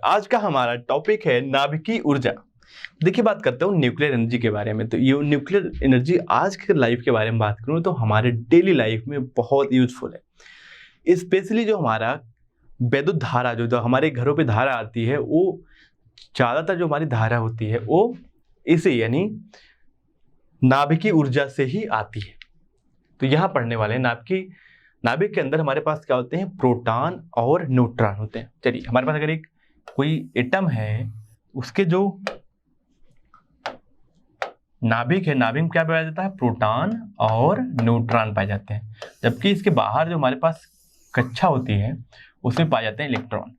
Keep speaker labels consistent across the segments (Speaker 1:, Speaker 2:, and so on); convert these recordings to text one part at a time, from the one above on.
Speaker 1: आज का हमारा टॉपिक है नाभिकीय ऊर्जा। देखिए, बात करते हूँ न्यूक्लियर एनर्जी के बारे में। तो ये न्यूक्लियर एनर्जी आज के लाइफ के बारे में बात करूँ तो हमारे डेली लाइफ में बहुत यूजफुल है। स्पेशली जो हमारा विद्युत धारा जो हमारे घरों पे धारा आती है, वो ज़्यादातर जो हमारी धारा होती है वो इसे यानी नाभिकीय ऊर्जा से ही आती है। तो यहाँ पढ़ने वाले हैं नाभिक के अंदर हमारे पास क्या होते हैं, प्रोटॉन और न्यूट्रॉन होते हैं। चलिए, हमारे पास अगर एक कोई एटम है, उसके जो नाभिक है, नाभिक में क्या पाया जाता है, प्रोटॉन और न्यूट्रॉन पाए जाते हैं। जबकि इसके बाहर जो हमारे पास कक्षा होती है उसमें पाए जाते हैं इलेक्ट्रॉन।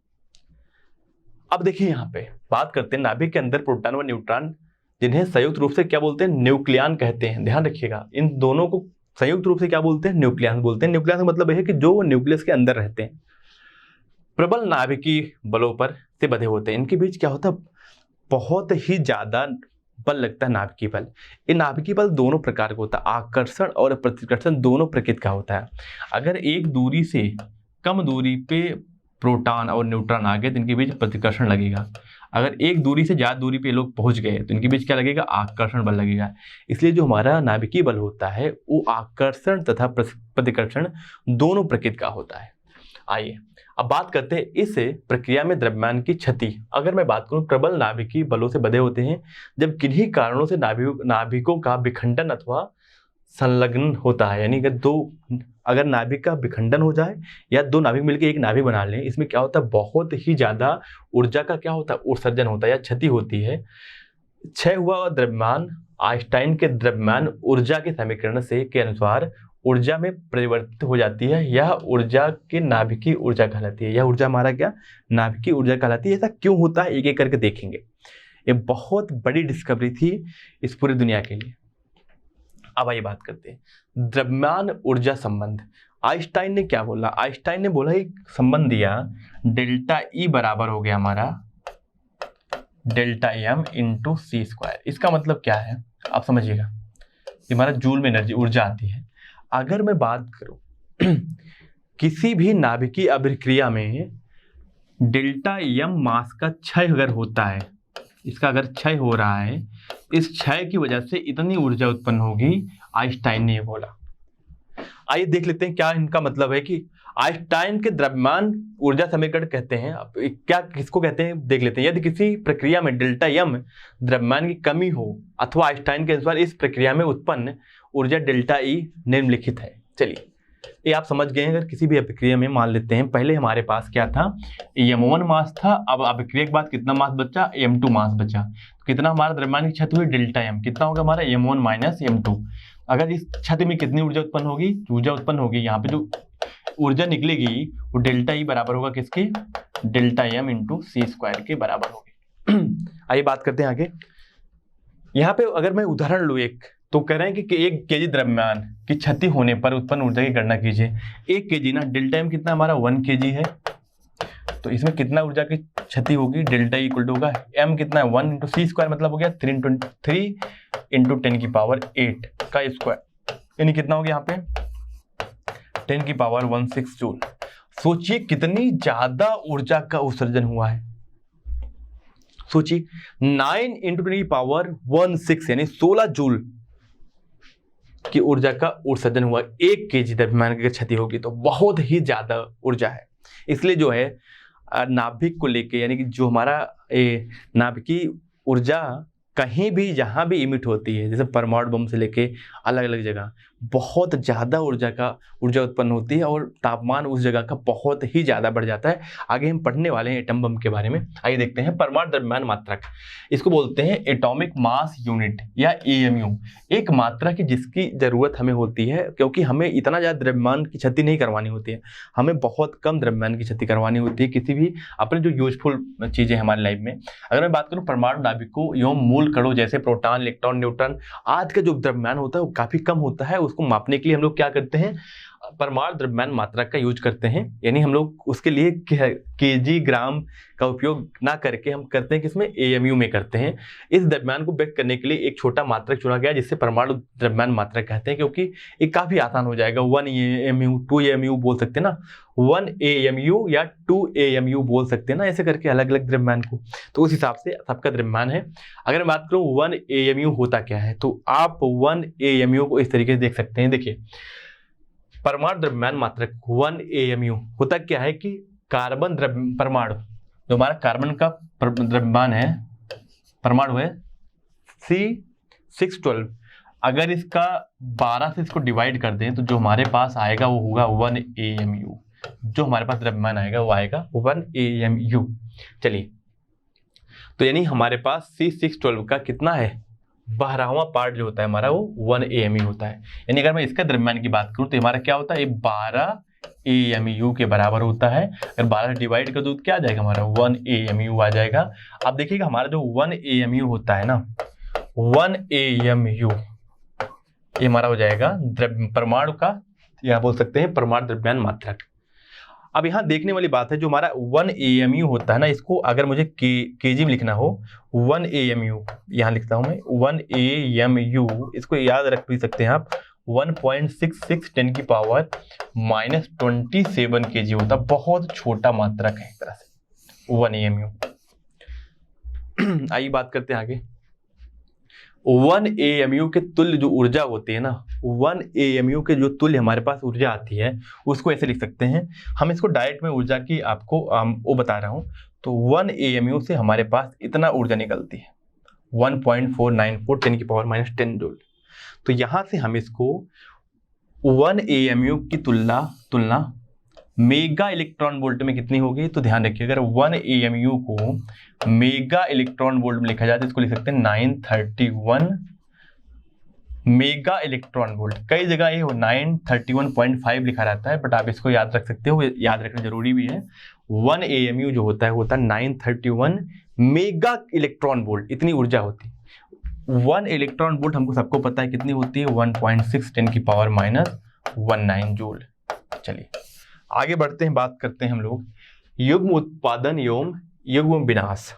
Speaker 1: अब देखिए, यहाँ पे बात करते हैं नाभिक के अंदर प्रोटॉन और न्यूट्रॉन, जिन्हें संयुक्त रूप से क्या बोलते हैं, न्यूक्लियन कहते हैं। ध्यान रखिएगा, इन दोनों को संयुक्त रूप से क्या बोलते हैं, न्यूक्लियन बोलते हैं। न्यूक्लियन का मतलब है कि जो न्यूक्लियस के अंदर रहते हैं, प्रबल नाभिकीय बलों पर से बंधे होते हैं। इनके बीच क्या होता है, बहुत ही ज्यादा बल लगता है, नाभिकीय बल। ये नाभिकीय बल दोनों प्रकार का होता है, आकर्षण और प्रतिकर्षण दोनों प्रकृति का होता है। अगर एक दूरी से कम दूरी पे प्रोटॉन और न्यूट्रॉन आ गए तो इनके बीच प्रतिकर्षण लगेगा। अगर एक दूरी से ज्यादा दूरी पे लोग पहुंच गए तो इनके बीच क्या लगेगा, आकर्षण बल लगेगा। इसलिए जो हमारा नाभिकीय बल होता है वो आकर्षण तथा प्रतिकर्षण दोनों प्रकृति का होता है। आइए अब बात करते हैं इस प्रक्रिया में द्रव्यमान की क्षति। अगर मैं बात करूं, प्रबल नाभिकीय बलों से बंधे होते हैं जब किन्हीं कारणों से नाभिकों का विखंडन अथवा संलग्न होता है। यानी अगर नाभिक का विखंडन हो जाए या दो नाभिक मिलकर एक नाभिक बना लें, इसमें क्या होता है, बहुत ही ज्यादा ऊर्जा का क्या होता है, उत्सर्जन होता है या क्षति होती है। क्षय हुआ द्रव्यमान आइंस्टाइन के द्रव्यमान ऊर्जा के समीकरण से के अनुसार ऊर्जा में परिवर्तित हो जाती है। यह ऊर्जा के नाभिकीय ऊर्जा कहलाती है। यह ऊर्जा हमारा क्या, नाभिकीय ऊर्जा कहलाती है। ऐसा क्यों होता है, एक एक करके देखेंगे। ये बहुत बड़ी डिस्कवरी थी इस पूरी दुनिया के लिए। अब आइए बात करते हैं द्रव्यमान ऊर्जा संबंध। आइंस्टाइन ने क्या बोला, आइंस्टाइन ने बोला एक संबंध दिया, डेल्टा ई बराबर हो गया हमारा डेल्टा एम इंटू सी स्क्वायर। इसका मतलब क्या है आप समझिएगा, हमारा जूल में एनर्जी ऊर्जा आती है। अगर मैं बात करूं किसी भी नाभिकीय अभिक्रिया में डेल्टा एम मास का क्षय अगर होता है, इसका अगर क्षय हो रहा है, इस क्षय की वजह से इतनी ऊर्जा उत्पन्न होगी, आइंस्टाइन ने ये बोला। आइए देख लेते हैं क्या इनका मतलब है कि आइंस्टाइन के द्रव्यमान ऊर्जा समीकरण कहते हैं। अब क्या किसको कहते हैं देख लेते हैं। यदि किसी प्रक्रिया में डेल्टा एम द्रव्यमान की कमी हो अथवा आइंस्टाइन के अनुसार इस प्रक्रिया में उत्पन्न ऊर्जा डेल्टा ई निम्नलिखित है। चलिए, ये आप समझ गए हैं। अगर किसी भी अभिक्रिया में मान लेते हैं, पहले हमारे पास क्या था, m1 मास था। अब अभिक्रिया के बाद कितना मास बचा, m2 मास बचा। तो कितना हमारा द्रव्यमान की क्षति हुई, डेल्टा एम। कितना होगा हमारा, m1 माइनस m2। अगर इस क्षति में कितनी ऊर्जा उत्पन्न होगी, ऊर्जा उत्पन्न होगी, यहाँ पे जो ऊर्जा निकलेगी वो डेल्टा ई बराबर होगा किसके, डेल्टा एम इंटू सी स्क्वायर के बराबर होगी। आइए बात करते हैं आगे। यहाँ पे अगर मैं उदाहरण लूँ एक, तो कह रहे हैं कि 1 kg द्रव्यमान की क्षति होने पर उत्पन्न ऊर्जा की गणना कीजिए। 1 kg ना, डेल्टा एम कितना हमारा 1 kg है, तो इसमें कितना ऊर्जा की क्षति होगी, डेल्टा इक्वल टू होगा एम कितना है 1 इंटू सी स्क्वायर, मतलब हो गया 3 इंटू 10 की पावर 8 का स्क्वायर, यानी कितना हो गया यहाँ पे 10 की पावर 16 जूल। सोचिए कितनी ज्यादा ऊर्जा का उत्सर्जन हुआ है। सोचिए 9 इंटू 10 की पावर 16 यानी 16 जूल की ऊर्जा का उत्सर्जन हुआ। 1 kg द्रव्यमान की क्षति होगी तो बहुत ही ज्यादा ऊर्जा है। इसलिए जो है नाभिक को लेके, यानी कि जो हमारा नाभिकीय ऊर्जा कहीं भी जहां भी इमिट होती है, जैसे परमाणु बम से लेके अलग अलग जगह, बहुत ज़्यादा ऊर्जा उत्पन्न होती है और तापमान उस जगह का बहुत ही ज़्यादा बढ़ जाता है। आगे हम पढ़ने वाले हैं एटम बम के बारे में। आइए देखते हैं परमाणु द्रव्यमान मात्रक। इसको बोलते हैं एटॉमिक मास यूनिट या एएमयू। एक मात्रा की जिसकी ज़रूरत हमें होती है, क्योंकि हमें इतना ज़्यादा द्रव्यमान की क्षति नहीं करवानी होती है, हमें बहुत कम द्रव्यमान की क्षति करवानी होती है किसी भी अपने जो यूजफुल चीज़ें हमारी लाइफ में। अगर मैं बात करूँ परमाणु नाभिकों एवं मूल कणों जैसे प्रोटॉन, इलेक्ट्रॉन, न्यूट्रॉन, आज का जो द्रव्यमान होता है वो काफ़ी कम होता है। उसको मापने के लिए हम लोग क्या करते हैं, परमाणु द्रव्यमान मात्रक का यूज करते हैं, यानी हम लोग उसके लिए केजी ग्राम का उपयोग ना करके हम करते हैं किसमें, एएमयू में करते हैं। इस द्रव्यमान को व्यक्त करने के लिए एक छोटा मात्रक चुना गया जिससे परमाणु द्रव्यमान मात्रक कहते हैं, क्योंकि ये काफी आसान हो जाएगा। 1 AMU 2 AMU बोल सकते हैं ना, 1 AMU या 2 AMU बोल सकते हैं ना, ऐसे करके अलग अलग द्रव्यमान को। तो उस हिसाब से सबका द्रव्यमान है। अगर मैं बात करूं 1 AMU होता क्या है, तो आप 1 AMU को इस तरीके से देख सकते हैं। देखिए परमाणु द्रव्यमान मात्रक 1 AMU होता क्या है कि कार्बन परमाणु, जो हमारा कार्बन का द्रव्यमान है, परमाणु है C612, अगर इसका 12 से इसको डिवाइड कर दें तो जो हमारे पास आएगा वो होगा 1 AMU। जो हमारे पास द्रव्यमान आएगा वो आएगा 1 AMU। चलिए, तो यानी हमारे पास C612 का कितना है, 12वां पार्ट जो होता है हमारा वो 1 AMU होता है। यानी अगर मैं इसका द्रव्यमान की बात करूं तो हमारा क्या होता है, 12 AMU के बराबर होता है। अगर 12 डिवाइड कर दो तो क्या आ जाएगा, हमारा 1 AMU आ जाएगा। अब देखिएगा हमारा जो 1 AMU होता है ना, 1 AMU ये हमारा हो जाएगा परमाणु का, या बोल सकते हैं परमाणु द्रव्यमान मात्रक। अब यहाँ देखने वाली बात है, जो हमारा 1 AMU होता है ना, इसको अगर मुझे केजी में लिखना हो, 1 AMU यहाँ लिखता हूँ मैं 1 AMU, इसको याद रख भी सकते हैं आप, 1.66 10 की पावर -27 kg होता है। बहुत छोटा मात्रक है एक तरह से 1 AMU। आइए बात करते हैं आगे। 1 AMU के तुल्य जो ऊर्जा होती है ना, 1 AMU के जो तुल्य हमारे पास ऊर्जा आती है उसको ऐसे लिख सकते हैं। हम इसको डायरेक्ट में ऊर्जा की आपको वो बता रहा हूं। तो 1 AMU से हमारे पास इतना ऊर्जा निकलती है 1.494 10 की पावर -10 जूल। तो यहां से हम इसको 1 AMU की तुलना मेगा इलेक्ट्रॉन वोल्ट में कितनी होगी, तो ध्यान रखिए अगर 1 AMU को मेगा इलेक्ट्रॉन वोल्ट में लिखा जाए तो इसको लिख सकते हैं 931 मेगा इलेक्ट्रॉन वोल्ट। कई जगह ये 931.5 लिखा रहता है, बट आप इसको याद रख सकते हो, याद रखना जरूरी भी है। 1 AMU जो होता है 931 मेगा इलेक्ट्रॉन वोल्ट, इतनी ऊर्जा होती है। 1 इलेक्ट्रॉन वोल्ट हमको सबको पता है कितनी होती है, 1.6 10 की पावर -19 जूल। चलिए आगे बढ़ते हैं, बात करते हैं हम लोग युग्म उत्पादन एवं युग्म विनाश।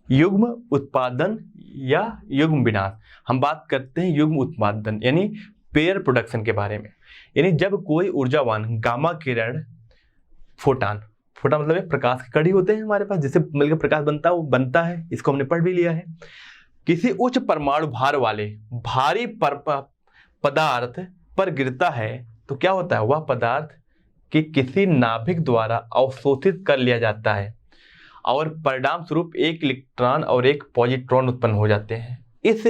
Speaker 1: युग्म उत्पादन या युग्म विनाश, हम बात करते हैं युग्म उत्पादन यानी पेयर प्रोडक्शन के बारे में। यानी जब कोई ऊर्जावान गामा किरण, फोटान मतलब एक प्रकाश की कड़ी होते हैं हमारे पास, जिससे मिलकर प्रकाश बनता है, इसको हमने पढ़ भी लिया है। किसी उच्च परमाणु भार वाले भारी पदार्थ पर गिरता है तो क्या होता है, वह पदार्थ कि किसी नाभिक द्वारा अवशोषित कर लिया जाता है और परिणाम स्वरूप एक इलेक्ट्रॉन और एक पॉजिट्रॉन उत्पन्न हो जाते हैं। इस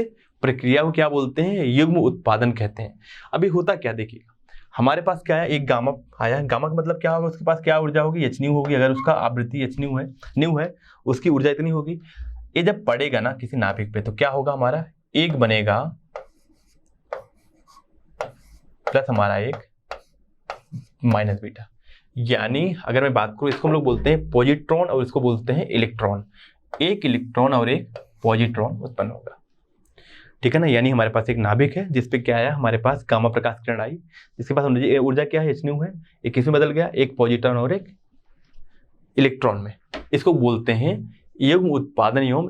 Speaker 1: प्रक्रिया को क्या बोलते हैं, युग्म उत्पादन कहते हैं। अभी होता क्या, देखिए हमारे पास क्या है, एक गामा आया, गामा का मतलब क्या होगा, उसके पास क्या ऊर्जा होगी, hν होगी। अगर उसका आवृत्ति hν है, उसकी ऊर्जा इतनी होगी। ये जब पड़ेगा ना किसी नाभिक पे तो क्या होगा, हमारा एक बनेगा प्लस हमारा एक माइनस बीटा। यानी अगर मैं बात करूं, इसको हम लोग बोलते हैं पॉजिट्रॉन और इसको बोलते हैं इलेक्ट्रॉन। एक इलेक्ट्रॉन और एक पॉजिट्रॉन उत्पन्न होगा, ठीक है ना। यानी हमारे पास एक नाभिक है जिसपे क्या आया, हमारे पास गामा प्रकाश किरण आई, जिसके पास ऊर्जा क्या है, hν है। एक किसमें बदल गया, एक पॉजिट्रॉन और एक इलेक्ट्रॉन में। इसको बोलते हैं युग्म उत्पादन एवं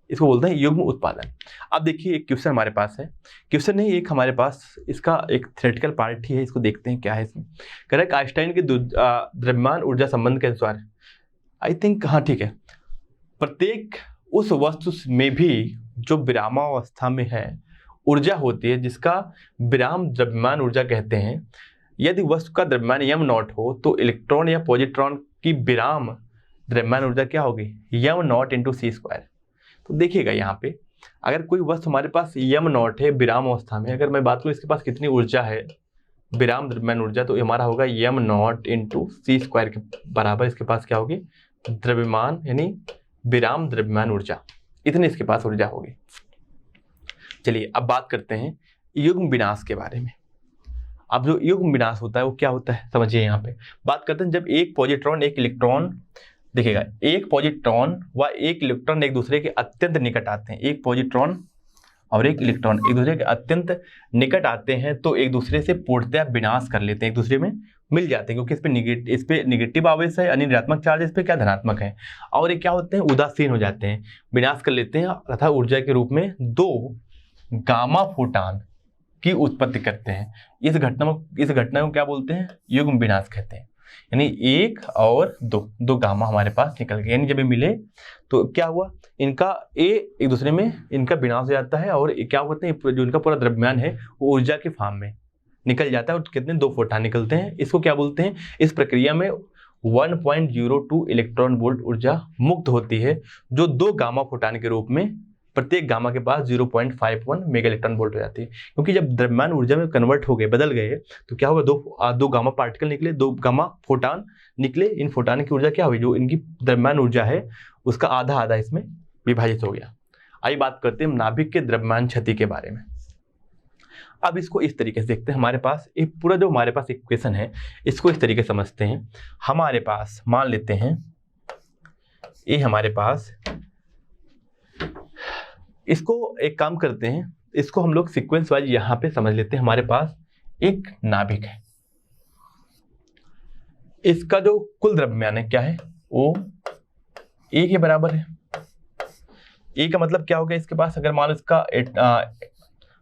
Speaker 1: इसको बोलते हैं युग्म उत्पादन। अब देखिए एक क्वेश्चन हमारे पास है, क्वेश्चन नहीं, एक हमारे पास इसका एक थ्योरेटिकल पार्ट ही है, इसको देखते हैं क्या है इसमें। करेक्ट, आइंस्टाइन के द्रव्यमान ऊर्जा संबंध के अनुसार, आई थिंक हाँ ठीक है, प्रत्येक उस वस्तु में भी जो विरामावस्था में है ऊर्जा होती है जिसका विराम द्रव्यमान ऊर्जा कहते हैं। यदि वस्तु का द्रव्यमान m0 हो तो इलेक्ट्रॉन या पॉजिट्रॉन की विराम द्रव्यमान ऊर्जा क्या होगी, m0 × c²। तो देखिएगा यहाँ पे अगर कोई वस्तु हमारे पास m0 है विराम अवस्था में, अगर मैं बात करूँ इसके पास कितनी ऊर्जा है विराम द्रव्यमान ऊर्जा, तो हमारा होगा m0 × c² के बराबर इसके पास क्या होगी, द्रव्यमान यानी विराम द्रव्यमान ऊर्जा, इतनी इसके पास ऊर्जा होगी। चलिए अब बात करते हैं युग्म विनाश के बारे में। अब जो युग्म विनाश होता है वो क्या होता है, समझिए। यहाँ पे बात करते हैं जब एक पॉजिट्रॉन एक इलेक्ट्रॉन, देखिएगा एक पॉजिट्रॉन व एक इलेक्ट्रॉन एक दूसरे के अत्यंत निकट आते हैं। एक पॉजिट्रॉन और एक इलेक्ट्रॉन एक दूसरे के अत्यंत निकट आते हैं तो एक दूसरे से पूर्णतया विनाश कर लेते हैं, एक दूसरे में मिल जाते हैं, क्योंकि इस पे निगेटिव आवेश है यानी ऋणात्मक चार्ज, इस पे क्या धनात्मक है, और ये क्या होते हैं उदासीन हो जाते हैं, विनाश कर लेते हैं तथा ऊर्जा के रूप में 2 गामा फोटान की उत्पत्ति करते हैं। इस घटना को क्या बोलते हैं, युग्म विनाश कहते हैं। यानी 1 और 2 गामा हमारे पास निकल गए, यानी जब ये मिले तो क्या हुआ, इनका एक दूसरे में इनका विनाश हो जाता है और क्या होते हैं जो इनका पूरा द्रव्यमान है वो ऊर्जा के फॉर्म में निकल जाता है और कितने 2 फोटान निकलते हैं। इसको क्या बोलते हैं, इस प्रक्रिया में 1.02 इलेक्ट्रॉन वोल्ट ऊर्जा मुक्त होती है, जो 2 गामा फोटान के रूप में प्रत्येक गामा के पास 0.51 मेगा इलेक्ट्रॉन वोल्ट हो जाती है। क्योंकि जब द्रव्यमान ऊर्जा में कन्वर्ट हो गए, बदल गए, तो क्या होगा, दो गामा पार्टिकल निकले, 2 गामा फोटान निकले। इन फोटान की ऊर्जा क्या हुई, जो इनकी द्रव्यमान ऊर्जा है उसका आधा इसमें विभाजित हो गया। आइए बात करते हैं नाभिक के द्रव्यमान क्षति के बारे में। अब इसको इस तरीके से देखते हैं, हमारे पास एक पूरा जो हमारे पास इक्वेशन है इसको इस तरीके से समझते हैं। हमारे पास मान लेते हैं ये हमारे पास, इसको एक काम करते हैं, इसको हम लोग सीक्वेंस वाइज यहां पे समझ लेते हैं। हमारे पास एक नाभिक है, इसका जो कुल द्रव्यमान है क्या है, वो ए के बराबर है। ए का मतलब क्या होगा, इसके पास अगर मान लो इसका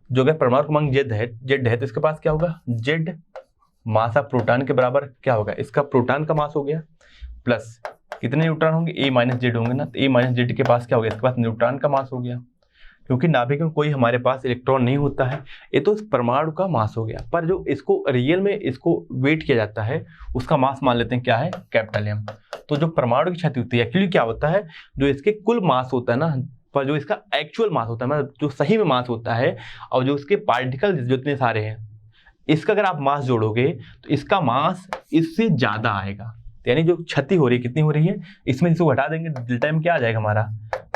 Speaker 1: जो अगर परमाणु क्रमांक जेड है तो इसके पास क्या होगा, जेड मास ऑफ प्रोटॉन के बराबर क्या होगा, इसका प्रोटॉन का मास हो गया, प्लस कितने न्यूट्रॉन होंगे, ए माइनस जेड होंगे ना, तो ए माइनस जेड के पास क्या होगा, इसके पास न्यूट्रॉन का मास हो गया। क्योंकि नाभिक में कोई हमारे पास इलेक्ट्रॉन नहीं होता है, ये तो परमाणु का मास हो गया, पर जो इसको रियल में इसको वेट किया जाता है उसका मास मान लेते हैं क्या है, कैपिटल एम। तो जो परमाणु की क्षति होती है एक्चुअली क्या होता है, जो इसके कुल मास होता है ना, पर जो इसका एक्चुअल मास होता है, मतलब जो सही में मास होता है, और जो उसके पार्टिकल जितने सारे हैं, इसका अगर आप मास जोड़ोगे तो इसका मास इससे ज्यादा आएगा। यानी जो क्षति हो रही है कितनी हो रही है, इसमें इसको घटा देंगे, डेल्टा एम क्या आ जाएगा हमारा,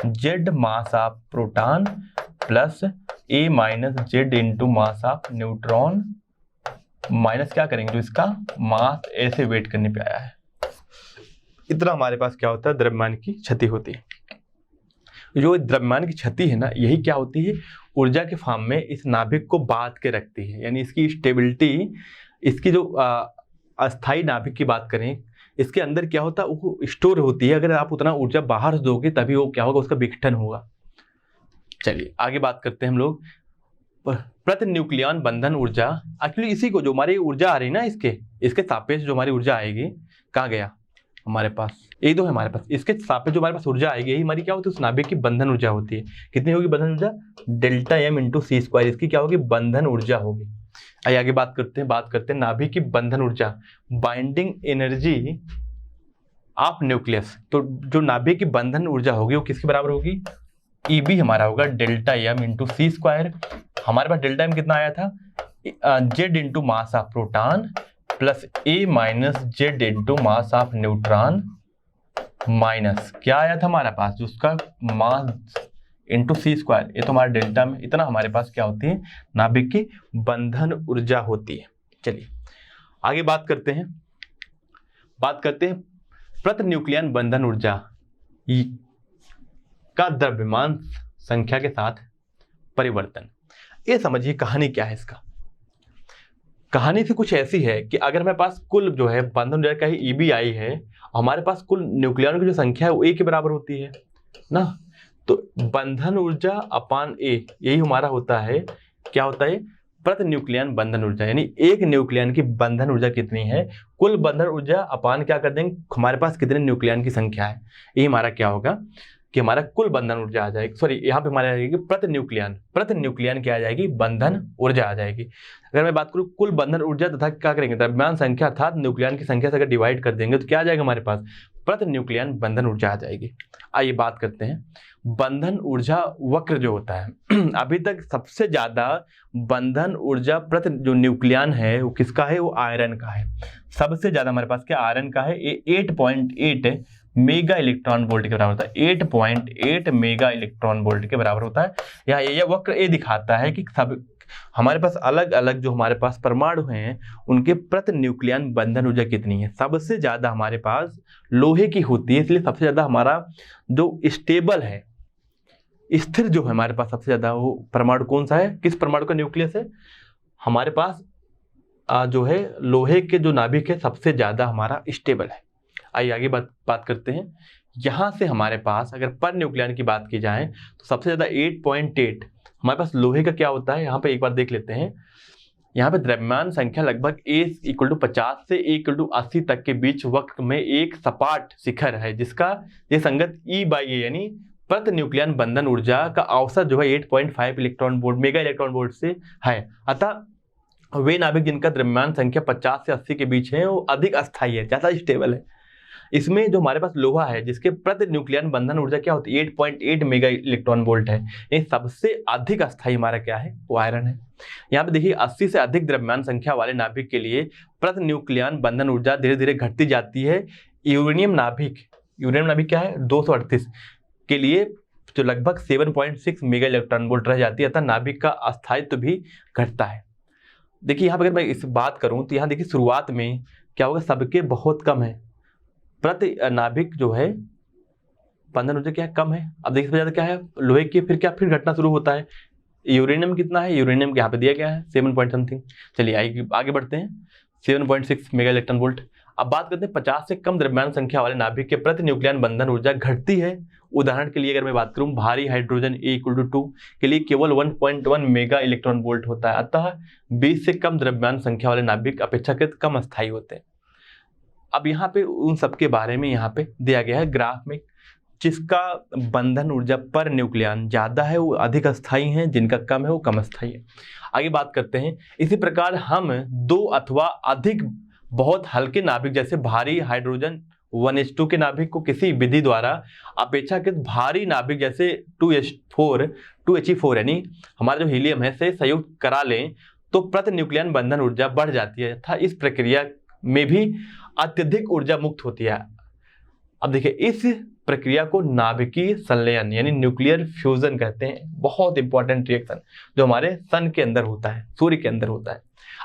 Speaker 1: Z mass of proton plus A minus Z into mass of neutron, minus क्या करेंगे जो इसका मास ऐसे वेट करने पे आया है। इतना हमारे पास क्या होता है, द्रव्यमान की क्षति होती है। जो द्रव्यमान की क्षति है ना, यही क्या होती है, ऊर्जा के फॉर्म में इस नाभिक को बांध के रखती है। यानी इसकी स्टेबिलिटी, इसकी जो अस्थाई नाभिक की बात करें, इसके अंदर क्या होता है, वो स्टोर होती है। अगर आप उतना ऊर्जा बाहर दोगे तभी वो क्या होगा, उसका विघटन होगा। चलिए आगे बात करते हैं हम लोग प्रति न्यूक्लियन बंधन ऊर्जा। एक्चुअली इसी को जो हमारी ऊर्जा आ रही है ना, इसके सापेक्ष जो हमारी ऊर्जा आएगी, कहाँ गया हमारे पास, ये दो है हमारे पास, इसके सापेक्ष जो हमारे पास ऊर्जा आएगी, यही हमारी क्या होती है, उस नाभिक की बंधन ऊर्जा होती है। कितनी होगी बंधन ऊर्जा, डेल्टा एम इंटू सी स्क्वायर, इसकी क्या होगी, बंधन ऊर्जा होगी। आइए आगे बात करते हैं नाभिक की बंधन ऊर्जा, बाइंडिंग एनर्जी ऑफ न्यूक्लियस। तो जो नाभिक की बंधन ऊर्जा होगी वो किसके बराबर होगी, Eb हमारा होगा डेल्टा एम इंटू सी स्क्वायर। हमारे पास डेल्टा एम कितना आया था, Z into mass of proton plus A minus Z into mass of neutron, minus क्या आया था हमारे पास, जो उसका मास इंटू सी स्क्वायर, ये तो हमारा डेल्टा में, इतना हमारे पास क्या होती है, नाभिक की बंधन ऊर्जा होती है। चलिए आगे बात करते हैं प्रति न्यूक्लियन बंधन ऊर्जा का द्रव्यमान संख्या के साथ परिवर्तन। ये समझिए कहानी क्या है इसका। कहानी से कुछ ऐसी है कि अगर मेरे पास कुल जो है बंधन ऊर्जा का ही Ebi है, हमारे पास कुल न्यूक्लियन की जो संख्या है वो A के बराबर होती है ना, तो बंधन ऊर्जा अपान A यही हमारा होता है, क्या होता है, प्रति न्यूक्लियन बंधन ऊर्जा। यानी एक न्यूक्लियन की बंधन ऊर्जा कितनी है, कुल बंधन ऊर्जा अपान क्या कर देंगे, हमारे पास कितने न्यूक्लियन की संख्या है, यही हमारा क्या होगा कि हमारा कुल बंधन ऊर्जा आ जाएगी। सॉरी, यहाँ पे हमारे आ जाएगी प्रति न्यूक्लियन क्या आ जाएगी, बंधन ऊर्जा आ जाएगी। अगर मैं बात करूँ कुल बंधन ऊर्जा तथा क्या करेंगे, द्रव्यमान संख्या अर्थात न्यूक्लियन की संख्या से अगर डिवाइड कर देंगे तो क्या आ जाएगा हमारे पास, प्रति न्यूक्लियन बंधन ऊर्जा आ जाएगी। आइए बात करते हैं बंधन ऊर्जा वक्र जो होता है। अभी तक सबसे ज्यादा बंधन ऊर्जा प्रति जो न्यूक्लियन है वो किसका है, वो आयरन का है। सबसे ज्यादा हमारे पास क्या आयरन का है, ये 8.8 मेगा इलेक्ट्रॉन वोल्ट के बराबर होता है, 8.8 मेगा इलेक्ट्रॉन वोल्ट के बराबर होता है। यहाँ ये वक्र ये दिखाता है कि सब हमारे पास अलग अलग जो हमारे पास परमाणु हैं उनके प्रति न्यूक्लियन बंधन ऊर्जा कितनी है। सबसे ज्यादा हमारे पास लोहे की होती है, इसलिए सबसे ज्यादा हमारा जो स्टेबल है स्थिर जो है हमारे पास सबसे ज्यादा वो परमाणु कौन सा है, किस परमाणु का न्यूक्लियस है, हमारे पास जो है लोहे के जो नाभिक है सबसे ज्यादा हमारा स्टेबल है। आइए आगे बात करते हैं। यहाँ से हमारे पास अगर पर न्यूक्लियन की बात की जाए तो सबसे ज्यादा 8.8 हमारे पास लोहे का क्या होता है, यहाँ पे एक बार देख लेते हैं। यहाँ पे द्रव्यमान संख्या लगभग A = 50 से A = 80 तक के बीच वक्त में एक सपाट शिखर है, जिसका ये संगत E/A यानी प्रति न्यूक्लियन बंधन ऊर्जा का औसत जो है 8.5 electron volt mega electron volt से है। अतः वे नाभिक जिनका द्रव्यमान संख्या 50 से 80 के बीच है वो अधिक अस्थायी है, ज्यादा स्टेबल है। इसमें जो हमारे पास लोहा है जिसके प्रति न्यूक्लियन बंधन ऊर्जा क्या होती है 8.8 मेगा इलेक्ट्रॉन वोल्ट है, ये सबसे अधिक अस्थायी हमारा क्या है वो आयरन है। यहाँ पे देखिए 80 से अधिक द्रव्यमान संख्या वाले नाभिक के लिए प्रति न्यूक्लियन बंधन ऊर्जा धीरे धीरे घटती जाती है। यूरेनियम नाभिक क्या है 238 के लिए जो लगभग 7.6 मेगा इलेक्ट्रॉन वोल्ट रह जाती है, अतः नाभिक का अस्थायित्व भी घटता है। देखिए यहाँ पर अगर मैं इस बात करूँ तो यहाँ देखिए शुरुआत में क्या होगा, सबके बहुत कम है, प्रति नाभिक जो है बंधन ऊर्जा क्या है कम है। अब देखिए ज्यादा क्या है लोहे की, फिर घटना शुरू होता है। यूरेनियम कितना है, यूरेनियम यहाँ पे दिया गया है 7 पॉइंट समथिंग। चलिए आगे बढ़ते हैं 7.6 मेगा इलेक्ट्रॉन वोल्ट। अब बात करते हैं 50 से कम द्रव्यमान संख्या वाले नाभिक के प्रति न्यूक्लियन बंधन ऊर्जा घटती है। उदाहरण के लिए अगर मैं बात करूं भारी हाइड्रोजन A = 2 के लिए केवल 1.1 मेगा इलेक्ट्रॉन वोल्ट होता है, अतः 20 से कम द्रव्यमान संख्या वाले नाभिक अपेक्षाकृत कम अस्थायी होते हैं। अब यहाँ पे उन सबके बारे में यहाँ पे दिया गया है ग्राफ में, जिसका बंधन ऊर्जा पर न्यूक्लियन ज्यादा है वो अधिक अस्थायी हैं, जिनका कम है वो कम अस्थायी है। आगे बात करते हैं। इसी प्रकार हम 2 अथवा अधिक बहुत हल्के नाभिक जैसे भारी हाइड्रोजन 1s2 के नाभिक को किसी विधि द्वारा अपेक्षाकृत भारी नाभिक जैसे 2He4 यानी हमारा जो हीलियम है से संयुक्त करा लें तो प्रति न्यूक्लियन बंधन ऊर्जा बढ़ जाती है तथा इस प्रक्रिया में भी अत्यधिक ऊर्जा मुक्त होती है। अब देखिए इस प्रक्रिया को नाभिकीय संलयन यानी न्यूक्लियर फ्यूजन कहते हैं। बहुत इंपॉर्टेंट रिएक्शन जो हमारे सन के अंदर होता है, सूर्य के अंदर होता है।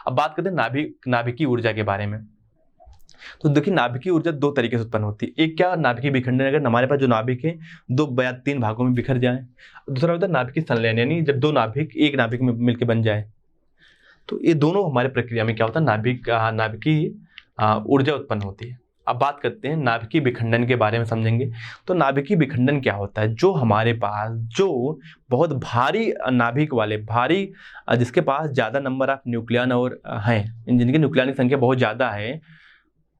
Speaker 1: अब बात करते हैं नाभिकीय ऊर्जा के बारे में। तो देखिए नाभिकीय ऊर्जा 2 तरीके से उत्पन्न होती है। एक क्या नाभिकीय विखंडन, अगर हमारे पास जो नाभिक है 2 या 3 भागों में बिखर जाए। दूसरा होता है नाभिकीय संलयन यानी जब 2 नाभिक एक नाभिक में मिलकर बन जाए। तो ये दोनों हमारे प्रक्रिया में क्या होता है नाभिकीय ऊर्जा उत्पन्न होती है। अब बात करते हैं नाभिकीय विखंडन के बारे में समझेंगे। तो नाभिकीय विखंडन क्या होता है, जो हमारे पास जो बहुत भारी नाभिक वाले जिसके पास ज़्यादा नंबर ऑफ न्यूक्लियन और हैं, जिनकी न्यूक्लियन की संख्या बहुत ज़्यादा है,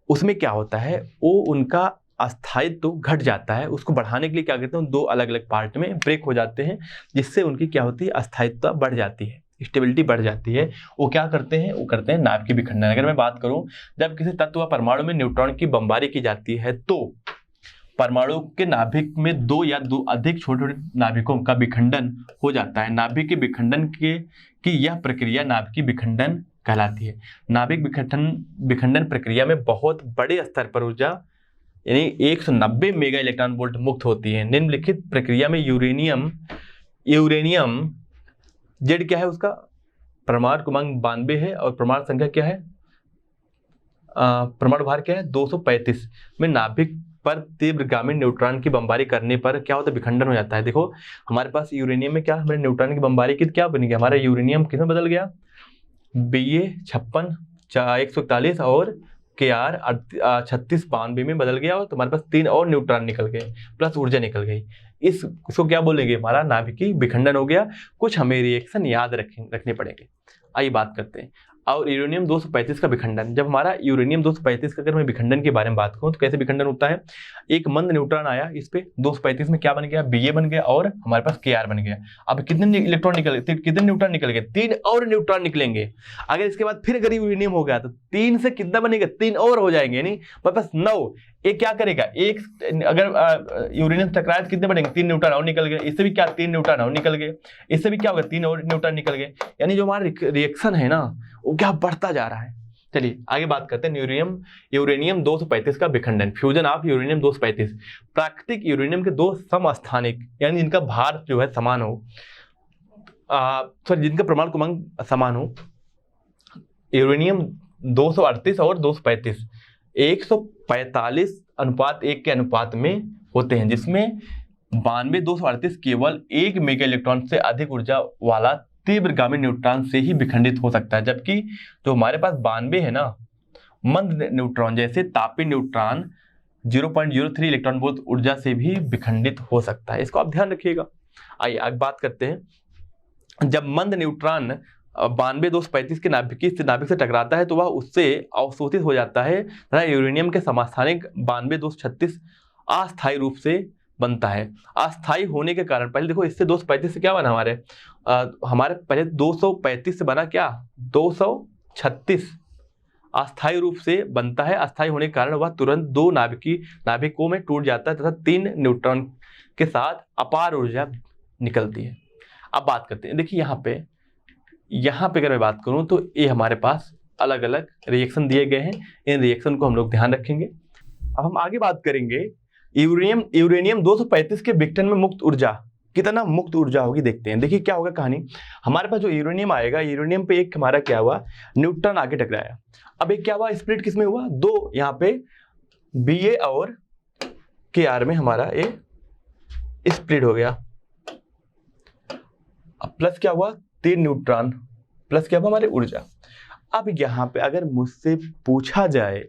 Speaker 1: उसमें क्या होता है वो उनका अस्थायित्व तो घट जाता है। उसको बढ़ाने के लिए क्या करते हैं 2 अलग अलग पार्ट में ब्रेक हो जाते हैं, जिससे उनकी क्या होती है अस्थायित्व बढ़ जाती है, स्टेबिलिटी बढ़ जाती है। वो क्या करते हैं, वो करते हैं नाभिकीय विखंडन। अगर मैं बात करूं जब किसी तत्व व परमाणु में न्यूट्रॉन की बमबारी की जाती है तो परमाणु के नाभिक में 2 या 2 अधिक छोटे छोटे नाभिकों का विखंडन हो जाता है। नाभिकीय विखंडन की यह प्रक्रिया नाभिकीय विखंडन कहलाती है। नाभिक विखंडन प्रक्रिया में बहुत बड़े स्तर पर ऊर्जा यानी 190 मेगा इलेक्ट्रॉन वोल्ट मुक्त होती है। निम्नलिखित प्रक्रिया में यूरेनियम जेड क्या है, उसका परमाणु क्रमांक 92 है और परमाणु संख्या क्या है, परमाणु भार क्या है 235 में नाभिक पर तीव्रगामी न्यूट्रॉन की बमबारी करने पर क्या होता है विखंडन हो जाता है। देखो हमारे पास यूरेनियम में क्या हमारे न्यूट्रॉन की बमबारी की क्या बन गया, हमारा यूरेनियम किसमें बदल गया Ba56 141 और Kr 3692 में बदल गया और तुम्हारे पास 3 और न्यूट्रॉन निकल गए प्लस ऊर्जा निकल गई। इसको क्या बोलेंगे, हमारा नाभिकीय विखंडन हो गया। कुछ हमें रिएक्शन याद रखने पड़ेंगे। आइए बात करते हैं। और यूरेनियम 235 का विखंडन, जब हमारा यूरेनियम 235 का अगर मैं विखंडन के बारे में बात करूं तो कैसे विखंडन होता है। एक मंद न्यूट्रॉन आया, इस पे 235 में क्या बन गया Ba बन गया और हमारे पास Kr बन गया। अब कितने इलेक्ट्रॉन निकल गए, कितने न्यूट्रॉन निकल गए, 3 और न्यूट्रॉन निकलेंगे। अगर इसके बाद फिर अगर यूरेनियम हो गया तो 3 से कितना बनेगा, 3 और हो जाएंगे, यानी बस 9। एक क्या करेगा, एक अगर यूरेनियम टकराया तो कितने बनेंगे, 3 न्यूट्रॉन और निकल गए। इससे भी क्या 3 न्यूट्रॉन और निकल गए, इससे भी क्या होगा 3 और न्यूट्रॉन निकल गए। यानी जो हमारा रिएक्शन है ना वो क्या बढ़ता जा रहा है। चलिए आगे बात करते हैं यूरेनियम 235 का विखंडन, फ्यूजन ऑफ यूरेनियम 235। प्राकृतिक यूरेनियम के 2 समस्थानिक यानी जिनका भार जो है समान हो, जिनका परमाणु क्रमांक समान हो, यूरेनियम 238 और 235 145:1 के अनुपात में होते हैं, जिसमें 92,238 केवल 1 मेगा इलेक्ट्रॉन से अधिक ऊर्जा वाला तीव्रगामी न्यूट्रॉन से ही विखंडित हो सकता है, जबकि जो हमारे पास 92 है ना, मंद न्यूट्रॉन जैसे तापीय न्यूट्रॉन 0.03 इलेक्ट्रॉन वोल्ट ऊर्जा से भी विखंडित हो सकता है। इसको आप ध्यान रखिएगा। आइए आगे बात करते हैं। जब मंद न्यूट्रॉन 92,235 के नाभिक से टकराता है तो वह उससे अवशोषित हो जाता है तथा यूरेनियम के समस्थानिक 92,236 अस्थायी रूप से बनता है। अस्थायी होने के कारण, पहले देखो इससे 235 से क्या बना हमारे पहले 235 से बना क्या 236 अस्थायी रूप से बनता है। अस्थायी होने के कारण वह तुरंत दो नाभिकों में टूट जाता है तथा 3 न्यूट्रॉन के साथ अपार ऊर्जा निकलती है। अब बात करते हैं, देखिए यहाँ पे अगर मैं बात करूं तो ये हमारे पास अलग अलग रिएक्शन दिए गए हैं, इन रिएक्शन को हम लोग ध्यान रखेंगे। अब हम आगे बात करेंगे यूरेनियम 235 के विघटन में मुक्त ऊर्जा, कितना मुक्त ऊर्जा होगी देखते हैं। देखिए क्या होगा कहानी, हमारे पास जो यूरेनियम आएगा, यूरेनियम पे एक हमारा क्या हुआ न्यूट्रॉन आगे टकराया। अब एक क्या हुआ स्प्लिट किसमें हुआ, दो यहाँ पे Ba और Kr में हमारा ये स्प्लिट हो गया। अब प्लस क्या हुआ 3 न्यूट्रॉन, प्लस क्या हुआ हमारी ऊर्जा। अब यहाँ पे अगर मुझसे पूछा जाए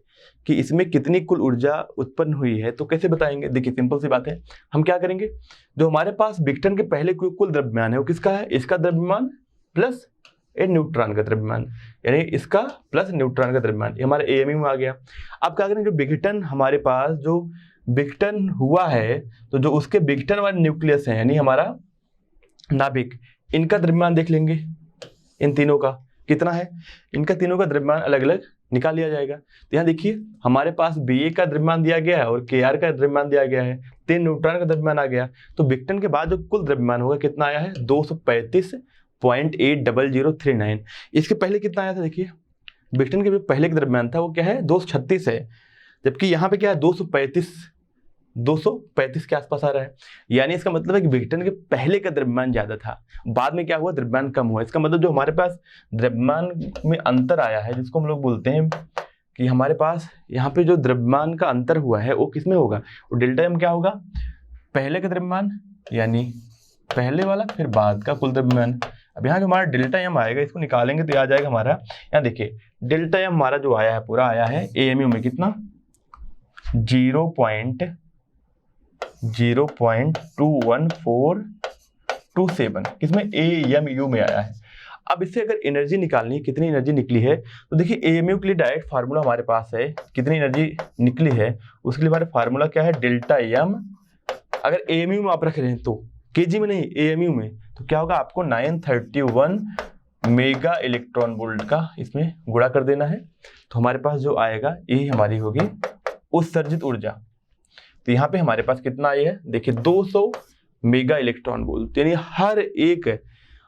Speaker 1: कि इसमें कितनी कुल ऊर्जा उत्पन्न हुई है तो कैसे बताएंगे। देखिए सिंपल सी बात है, हम क्या करेंगे, जो हमारे पास विघटन के पहले कुल द्रव्यमान है वो किसका है, इसका द्रव्यमान प्लस ए न्यूट्रॉन का द्रव्यमान, यानी इसका प्लस न्यूट्रॉन का द्रव्यमान, ये हमारे एएमयू में आ गया। अब क्या करें, जो विघटन हमारे पास जो विघटन हुआ है तो जो उसके विघटन वाले न्यूक्लियस है यानी हमारा नाभिक, इनका द्रव्यमान देख लेंगे। इन तीनों का कितना है, इनका तीनों का द्रव्यमान अलग अलग निकाल लिया जाएगा। तो यहाँ देखिए हमारे पास Ba का द्रव्यमान दिया गया है और Kr का द्रव्यमान दिया गया है, 3 न्यूट्रॉन का द्रव्यमान आ गया। तो विघटन के बाद जो कुल द्रव्यमान होगा कितना आया है 235.80039। इसके पहले कितना आया था, देखिए विघटन के पहले का द्रव्यमान था वो क्या है 236 है, जबकि यहाँ पे क्या है 235 के आसपास आ रहा है। यानी इसका मतलब है कि विघटन के पहले का द्रव्यमान ज्यादा था, बाद में क्या हुआ द्रव्यमान कम हुआ। इसका मतलब जो हमारे पास द्रव्यमान में अंतर आया है जिसको हम लोग बोलते हैं कि हमारे पास यहाँ पे जो द्रव्यमान का अंतर हुआ है वो किसमें होगा, वो डेल्टा एम क्या होगा, पहले का द्रव्यमान यानी पहले वाला फिर बाद का कुल द्रव्यमान। अब यहाँ जो हमारा डेल्टा एम आएगा इसको निकालेंगे तो आ जाएगा हमारा, यहाँ देखिए डेल्टा एम हमारा जो आया है पूरा आया है एएमयू में कितना 0.21427 किसमें एएमयू में आया है। अब इससे अगर एनर्जी निकालनी है कितनी एनर्जी निकली है तो देखिए एएमयू के लिए डायरेक्ट फार्मूला हमारे पास है, कितनी एनर्जी निकली है उसके लिए हमारा फार्मूला क्या है डेल्टा एम। अगर एएमयू में आप रख रहे हैं तो केजी में नहीं एएमयू में, तो क्या होगा आपको 931 मेगा इलेक्ट्रॉन वोल्ट का इसमें गुणा कर देना है। तो हमारे पास जो आएगा यही हमारी होगी उत्सर्जित ऊर्जा। तो यहाँ पे हमारे पास कितना आई है देखिए 200 मेगा इलेक्ट्रॉन वोल्ट, यानी हर एक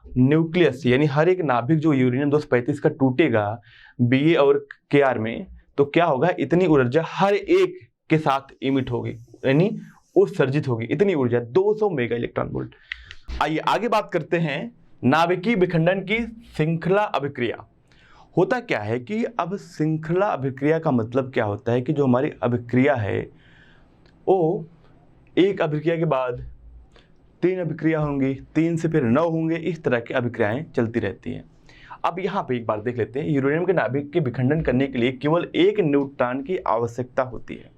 Speaker 1: न्यूक्लियस यानी हर एक नाभिक जो यूरेनियम 235 का टूटेगा Ba और Kr में, तो क्या होगा इतनी ऊर्जा हर एक के साथ इमिट होगी यानी उत्सर्जित होगी, इतनी ऊर्जा 200 मेगा इलेक्ट्रॉन वोल्ट। आइए आगे बात करते हैं नाभिकीय विखंडन की श्रृंखला अभिक्रिया। होता क्या है कि अब श्रृंखला अभिक्रिया का मतलब क्या होता है कि जो हमारी अभिक्रिया है वो एक अभिक्रिया के बाद 3 अभिक्रिया होंगी, 3 से फिर 9 होंगे, इस तरह की अभिक्रियाएं चलती रहती हैं। अब यहाँ पे एक बार देख लेते हैं, यूरेनियम के नाभिक के विखंडन करने के लिए केवल 1 न्यूट्रॉन की आवश्यकता होती है,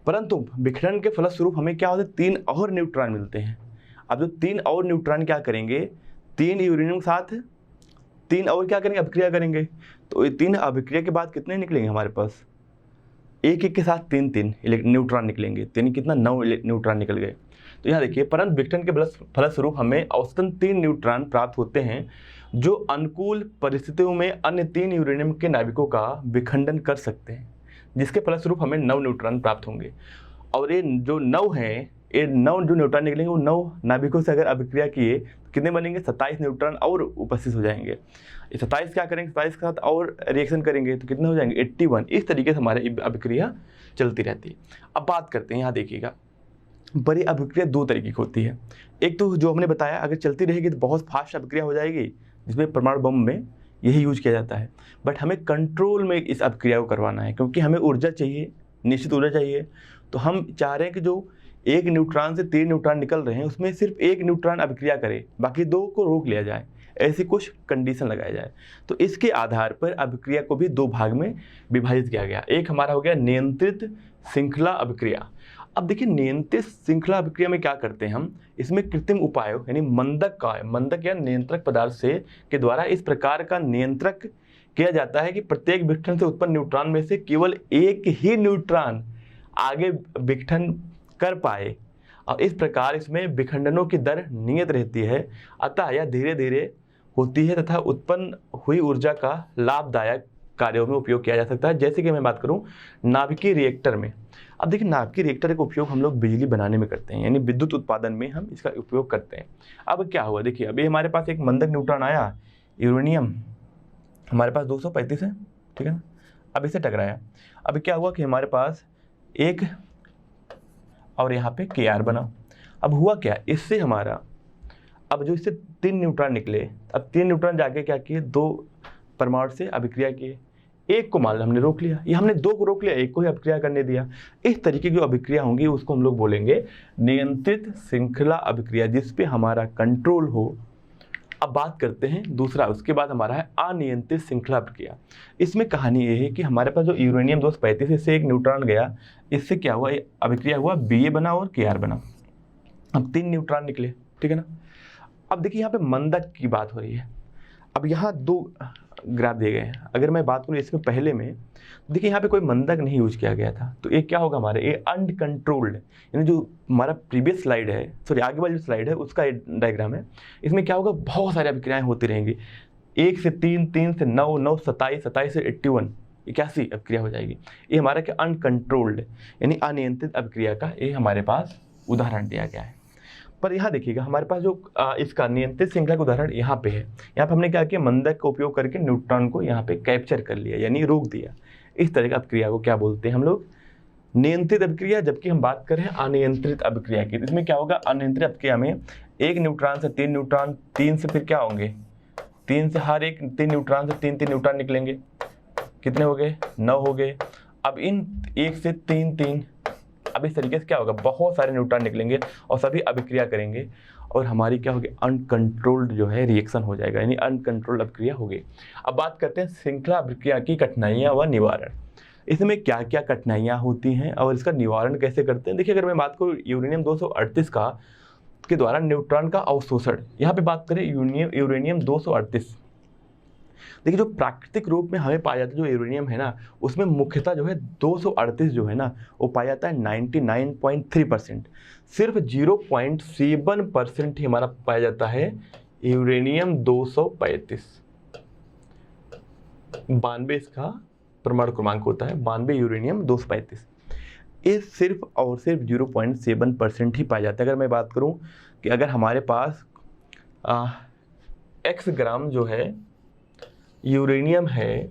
Speaker 1: परंतु विखंडन के फलस्वरूप हमें क्या होता है 3 और न्यूट्रॉन मिलते हैं। अब जो 3 और न्यूट्रॉन क्या करेंगे, 3 यूरेनियम के साथ 3 और क्या करेंगे अभिक्रिया करेंगे, तो ये 3 अभिक्रिया के बाद कितने निकलेंगे हमारे पास, एक के साथ 3 न्यूट्रॉन निकलेंगे, यानी कितना 9 न्यूट्रॉन निकल गए। तो यहाँ देखिए परंतु विघटन के फलस्वरूप हमें औसतन 3 न्यूट्रॉन प्राप्त होते हैं जो अनुकूल परिस्थितियों में अन्य 3 यूरेनियम के नाभिकों का विखंडन कर सकते हैं, जिसके फलस्वरूप हमें 9 न्यूट्रॉन प्राप्त होंगे। और ये जो 9 हैं, ये 9 जो न्यूट्रॉन निकलेंगे वो 9 नाभिकों से अगर अभिक्रिया किए तो कितने बनेंगे 27 न्यूट्रॉन और उपस्थित हो जाएंगे। ये 27 क्या करेंगे, 27 के साथ और रिएक्शन करेंगे तो कितने हो जाएंगे 81। इस तरीके से हमारे अभिक्रिया चलती रहती है। अब बात करते हैं, यहाँ देखिएगा बड़ी अभिक्रिया 2 तरीके की होती है। एक तो जो हमने बताया अगर चलती रहेगी तो बहुत फास्ट अभिक्रिया हो जाएगी, जिसमें परमाणु बम में यही यूज किया जाता है। बट हमें कंट्रोल में इस अभिक्रिया को करवाना है क्योंकि हमें ऊर्जा चाहिए, निश्चित ऊर्जा चाहिए। तो हम चाह रहे हैं कि जो एक न्यूट्रॉन से 3 न्यूट्रॉन निकल रहे हैं, उसमें सिर्फ एक न्यूट्रॉन अभिक्रिया करे, बाकी 2 को रोक लिया जाए, ऐसी कुछ कंडीशन लगाया जाए। तो इसके आधार पर अभिक्रिया को भी 2 भाग में विभाजित किया गया। एक हमारा हो गया नियंत्रित श्रृंखला अभिक्रिया। अब देखिए नियंत्रित श्रृंखला अभिक्रिया में क्या करते हैं हम, इसमें कृत्रिम उपायों यानी मंदक या नियंत्रक पदार्थ से के द्वारा इस प्रकार का नियंत्रक किया जाता है कि प्रत्येक विघटन से उत्पन्न न्यूट्रॉन में से केवल एक ही न्यूट्रॉन आगे विघटन कर पाए, और इस प्रकार इसमें विखंडनों की दर नियत रहती है, अतः यह धीरे धीरे होती है तथा उत्पन्न हुई ऊर्जा का लाभदायक कार्यों में उपयोग किया जा सकता है। जैसे कि मैं बात करूं नाभिकीय रिएक्टर में। अब देखिए नाभिकीय रिएक्टर का उपयोग हम लोग बिजली बनाने में करते हैं, यानी विद्युत उत्पादन में हम इसका उपयोग करते हैं। अब क्या हुआ, देखिए अभी हमारे पास एक मंदक न्यूट्रॉन आया, यूरेनियम हमारे पास 235 है, ठीक है ना। अब इसे टकराया, अब क्या हुआ कि हमारे पास एक और यहाँ पे Kr बना। अब हुआ क्या, इससे हमारा अब जो इससे 3 न्यूट्रॉन निकले, अब 3 न्यूट्रॉन जाके क्या किए, 2 परमाणु से अभिक्रिया किए, एक को मान लो हमने रोक लिया, ये हमने 2 को रोक लिया, एक को ही अभिक्रिया करने दिया। इस तरीके की जो अभिक्रिया होंगी उसको हम लोग बोलेंगे नियंत्रित श्रृंखला अभिक्रिया, जिसपे हमारा कंट्रोल हो। अब बात करते हैं दूसरा, उसके बाद हमारा है अनियंत्रित श्रृंखला अभिक्रिया। इसमें कहानी ये है कि हमारे पास जो यूरेनियम 235 से एक न्यूट्रॉन गया, इससे क्या हुआ, अभिक्रिया हुआ, Ba बना और Kr बना। अब 3 न्यूट्रॉन निकले, ठीक है ना। अब देखिए यहाँ पे मंदक की बात हो रही है। अब यहाँ 2 ग्राफ दिए गए हैं। अगर मैं बात करूँ इसमें पहले में, देखिए यहाँ पे कोई मंदक नहीं यूज किया गया था, तो एक क्या होगा हमारे, ये अनकंट्रोल्ड, यानी जो हमारा प्रीवियस स्लाइड है, सॉरी आगे वाली जो स्लाइड है उसका डायग्राम है, इसमें क्या होगा, बहुत सारी अभिक्रियाएं होती रहेंगी, 1 से 3, 3 से 9, 9 27, 27 से 81, 81 अभिक्रिया हो जाएगी। ये हमारा क्या अनकंट्रोल्ड यानी अनियंत्रित अभिक्रिया का ये हमारे पास उदाहरण दिया गया है। पर यहाँ देखिएगा हमारे पास जो इसका नियंत्रित श्रृंखला का उदाहरण यहाँ पे है। यहाँ पे हमने क्या किया, मंदक का उपयोग करके न्यूट्रॉन को यहाँ पे कैप्चर कर लिया, यानी रोक दिया। इस तरह की अभिक्रिया को क्या बोलते हैं हम लोग, नियंत्रित अभिक्रिया। जबकि हम बात कर रहे हैं अनियंत्रित अभिक्रिया की, इसमें क्या होगा, अनियंत्रित अभिक्रिया में एक न्यूट्रॉन से 3 न्यूट्रॉन, 3 से फिर क्या होंगे, 3 से हर एक 3 न्यूट्रॉन से 3 न्यूट्रॉन निकलेंगे, कितने हो गए, 9 हो गए। अब इन 1 से 3 3, अब इस तरीके से क्या होगा, बहुत सारे न्यूट्रॉन निकलेंगे और सभी अभिक्रिया करेंगे, और हमारी क्या होगी, अनकंट्रोल्ड जो है रिएक्शन हो जाएगा, यानी अनकंट्रोल्ड अभिक्रिया होगी। अब बात करते हैं श्रृंखला अभिक्रिया की कठिनाइयाँ व निवारण। इसमें क्या क्या कठिनाइयाँ होती हैं और इसका निवारण कैसे करते हैं। देखिए अगर मैं बात करूँ यूरेनियम 238 का के द्वारा न्यूट्रॉन का अवशोषण, यहाँ पे बात करें यूरेनियम 238, देखिए जो प्राकृतिक रूप में हमें पाया जाता है जो यूरेनियम है ना, उसमें मुख्यतः जो है 238 जो है ना वो पाया जाता है 99.3%। सिर्फ 0.7% ही हमारा पाया जाता है यूरेनियम 235। 92 इसका परमाणु क्रमांक होता है, 92 यूरेनियम 235। ये सिर्फ और सिर्फ 0.7% ही पाया जाता है। अगर मैं बात करूं कि अगर हमारे पास x ग्राम जो है यूरेनियम है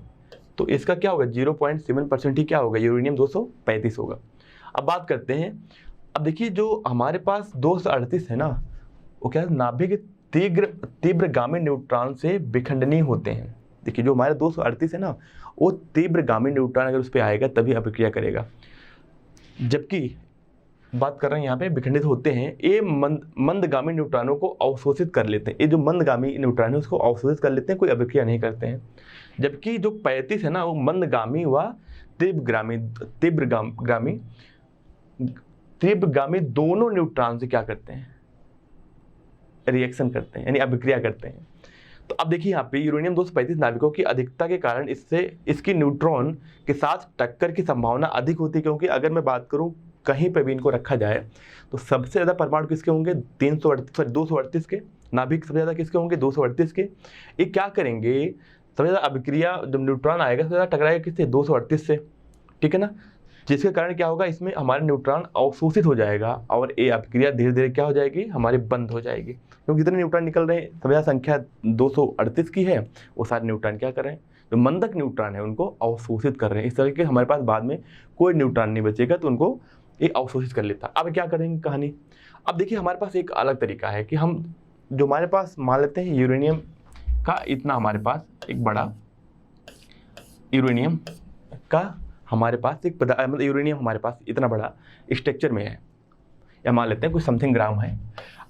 Speaker 1: तो इसका क्या होगा, 0.7% ही क्या होगा, यूरेनियम 235 होगा। अब बात करते हैं, अब देखिए जो हमारे पास 238 है ना, वो क्या है, नाभिक तीव्रगामी न्यूट्रॉन से विखंडनीय होते हैं। देखिए जो हमारे 238 है ना, वो तीव्रगामी न्यूट्रॉन अगर उस पर आएगा तभी अभिक्रिया करेगा, जबकि बात कर रहे हैं यहाँ पे विखंडित होते हैं, ये मंदगामी न्यूट्रॉनों को अवशोषित कर लेते हैं। ये जो मंदगामी न्यूट्रॉन है उसको अवशोषित कर लेते हैं, कोई अभिक्रिया नहीं करते हैं। जबकि जो 35 है ना, वो मंदगामी व तीव्रगामी दोनों न्यूट्रॉन से क्या करते हैं, रिएक्शन करते हैं, यानी अभिक्रिया करते हैं। तो अब देखिए यहाँ पे यूरेनियम 235 नाभिकों की अधिकता के कारण इसकी न्यूट्रॉन के साथ टक्कर की संभावना अधिक होती है, क्योंकि अगर मैं बात करूँ कहीं पर भी इनको रखा जाए तो सबसे ज़्यादा परमाणु किसके होंगे, 238 के। नाभिक सबसे ज़्यादा किसके होंगे, 238 के। ये क्या करेंगे, सबसे ज़्यादा अभिक्रिया जब न्यूट्रॉन आएगा सबसे ज़्यादा टकराएगा किससे, 238 से, ठीक है ना। जिसके कारण क्या होगा, इसमें हमारे न्यूट्रॉन अवशोषित हो जाएगा और ये अभिक्रिया धीरे धीरे क्या हो जाएगी, हमारी बंद हो जाएगी। क्योंकि जितने न्यूट्रॉन निकल रहे हैं, सबसे ज़्यादा संख्या 238 की है, वो सारे न्यूट्रॉन क्या कर रहे हैं, जो मंदक न्यूट्रॉन है उनको अवशोषित कर रहे हैं। इस तरीके हमारे पास बाद में कोई न्यूट्रॉन नहीं बचेगा तो उनको ये अवशोषित कर लेता। अब क्या करेंगे कहानी, अब देखिए हमारे पास एक अलग तरीका है कि हम जो हमारे पास मान लेते हैं यूरेनियम का इतना, हमारे पास एक बड़ा यूरेनियम का हमारे पास एक मतलब यूरेनियम हमारे पास इतना बड़ा स्ट्रक्चर में है, या मान लेते हैं कुछ समथिंग ग्राम है।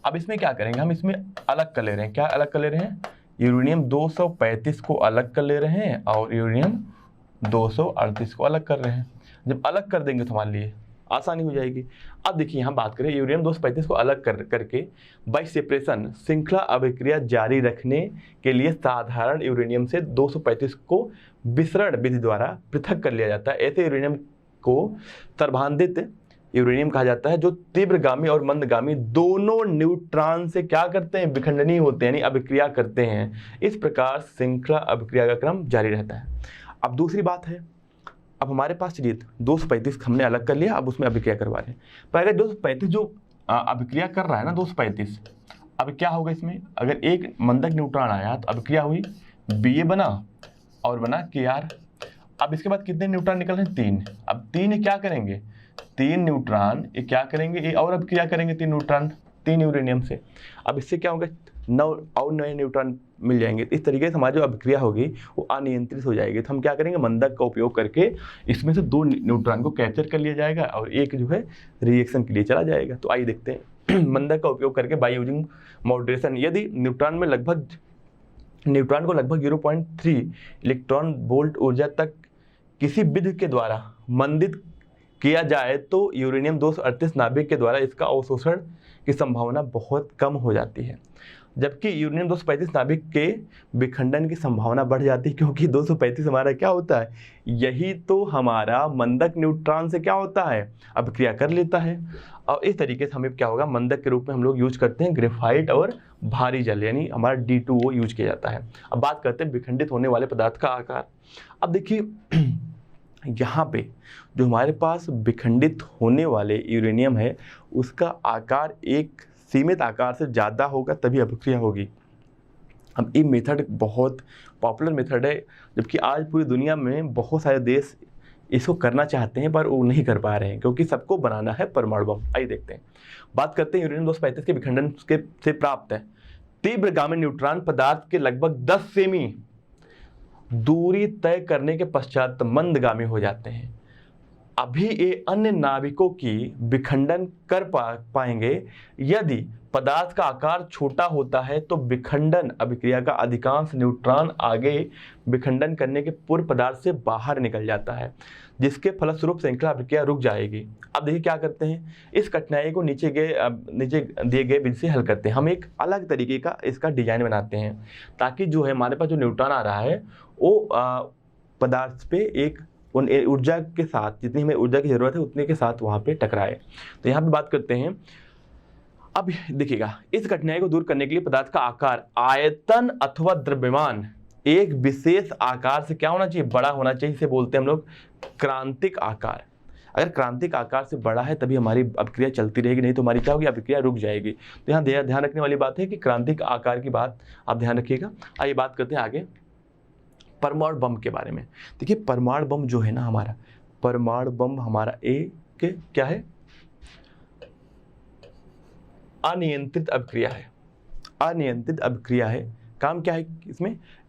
Speaker 1: अब इसमें क्या करेंगे, हम इसमें अलग कर ले रहे हैं। क्या अलग कर ले रहे हैं? यूरेनियम 235 को अलग कर ले रहे हैं और यूरेनियम 238 को अलग कर रहे हैं। जब अलग कर देंगे तो हमारे लिए आसानी हो जाएगी। अब देखिए यहाँ बात करें, यूरेनियम 235 को अलग करके बाय सेपरेशन श्रृंखला अभिक्रिया जारी रखने के लिए साधारण यूरेनियम से 235 को विसरण विधि द्वारा पृथक कर लिया जाता है। ऐसे यूरेनियम को सर्वांधित यूरेनियम कहा जाता है, जो तीव्रगामी और मंदगामी दोनों न्यूट्रॉन से क्या करते हैं? विखंडनीय होते हैं, यानी अभिक्रिया करते हैं। इस प्रकार श्रृंखला अभिक्रिया का क्रम जारी रहता है। अब दूसरी बात है, अब हमारे पास चलिए 235 हमने अलग कर लिया, अब उसमें अभिक्रिया करवा रहे हैं। पर अगर 235 जो अभिक्रिया कर रहा है ना 235, अब क्या होगा इसमें? अगर एक मंदक न्यूट्रॉन आया तो अभिक्रिया हुई, Ba बना और बना Kr। अब इसके बाद कितने न्यूट्रॉन निकल रहे हैं? 3। अब 3 क्या करेंगे? 3 न्यूट्रॉन ये क्या करेंगे? ये और अभिक्रिया करेंगे 3 न्यूट्रॉन 3 यूरेनियम से। अब इससे क्या होगा? 9 और नए न्यूट्रॉन मिल जाएंगे। इस तरीके से हमारी जो अभिक्रिया होगी वो अनियंत्रित हो जाएगी। तो हम क्या करेंगे? मंदक का उपयोग करके इसमें से 2 न्यूट्रॉन को कैप्चर कर लिया जाएगा और एक जो है रिएक्शन के लिए चला जाएगा। तो आइए देखते हैं मंदक का उपयोग करके बाय यूजिंग मॉडरेशन, यदि न्यूट्रॉन को लगभग 0.3 इलेक्ट्रॉन वोल्ट ऊर्जा तक किसी विधि के द्वारा मंदित किया जाए तो यूरेनियम 238 नाभिक के द्वारा इसका अवशोषण की संभावना बहुत कम हो जाती है, जबकि यूरेनियम 235 नाभिक के विखंडन की संभावना बढ़ जाती है, क्योंकि 235 हमारा क्या होता है? यही तो हमारा मंदक न्यूट्रॉन से क्या होता है? अभिक्रिया कर लेता है। और इस तरीके से हमें क्या होगा? मंदक के रूप में हम लोग यूज करते हैं ग्रेफाइट और भारी जल, यानी हमारा D2O यूज किया जाता है। अब बात करते हैं विखंडित होने वाले पदार्थ का आकार। अब देखिए यहाँ पे जो हमारे पास विखंडित होने वाले यूरेनियम है उसका आकार एक सीमित आकार से ज़्यादा होगा तभी अभिक्रिया होगी। अब ये मेथड बहुत पॉपुलर मेथड है, जबकि आज पूरी दुनिया में बहुत सारे देश इसको करना चाहते हैं पर वो नहीं कर पा रहे हैं, क्योंकि सबको बनाना है परमाणु बम। आइए देखते हैं, बात करते हैं यूरेनियम 235 के विखंडन से प्राप्त है तीव्रगामी न्यूट्रॉन पदार्थ के लगभग 10 सेमी दूरी तय करने के पश्चात मंदगामी हो जाते हैं। अभी ये अन्य नाभिकों की विखंडन कर पाएंगे। यदि पदार्थ का आकार छोटा होता है तो विखंडन अभिक्रिया का अधिकांश न्यूट्रॉन आगे विखंडन करने के पूर्व पदार्थ से बाहर निकल जाता है, जिसके फलस्वरूप श्रृंखला अभिक्रिया रुक जाएगी। अब देखिए क्या करते हैं, इस कठिनाई को नीचे दिए गए विधि से हल करते हैं। हम एक अलग तरीके का इसका डिजाइन बनाते हैं ताकि जो है हमारे पास जो न्यूट्रॉन आ रहा है वो पदार्थ पे एक उन ऊर्जा के साथ, जितनी हमें ऊर्जा की जरूरत है उतने के साथ वहाँ पे टकराए। तो यहाँ पे बात करते हैं। अब देखिएगा, इस कठिनाई को दूर करने के लिए पदार्थ का आकार आयतन अथवा द्रव्यमान एक विशेष आकार से क्या होना चाहिए? बड़ा होना चाहिए। इसे बोलते हैं हम लोग क्रांतिक आकार। अगर क्रांतिक आकार से बड़ा है तभी हमारी अभिक्रिया चलती रहेगी, नहीं तो हमारी क्या होगी? अभिक्रिया रुक जाएगी। तो यहाँ ध्यान रखने वाली बात है कि क्रांतिक आकार की बात आप ध्यान रखिएगा। आइए बात करते हैं आगे परमाणु बम के बारे में। देखिए परमाणु बम जो है ना हमारा, परमाणु बम हमारा क्या है? अनियंत्रित अभिक्रिया है। अनियंत्रित अभिक्रिया है। काम क्या है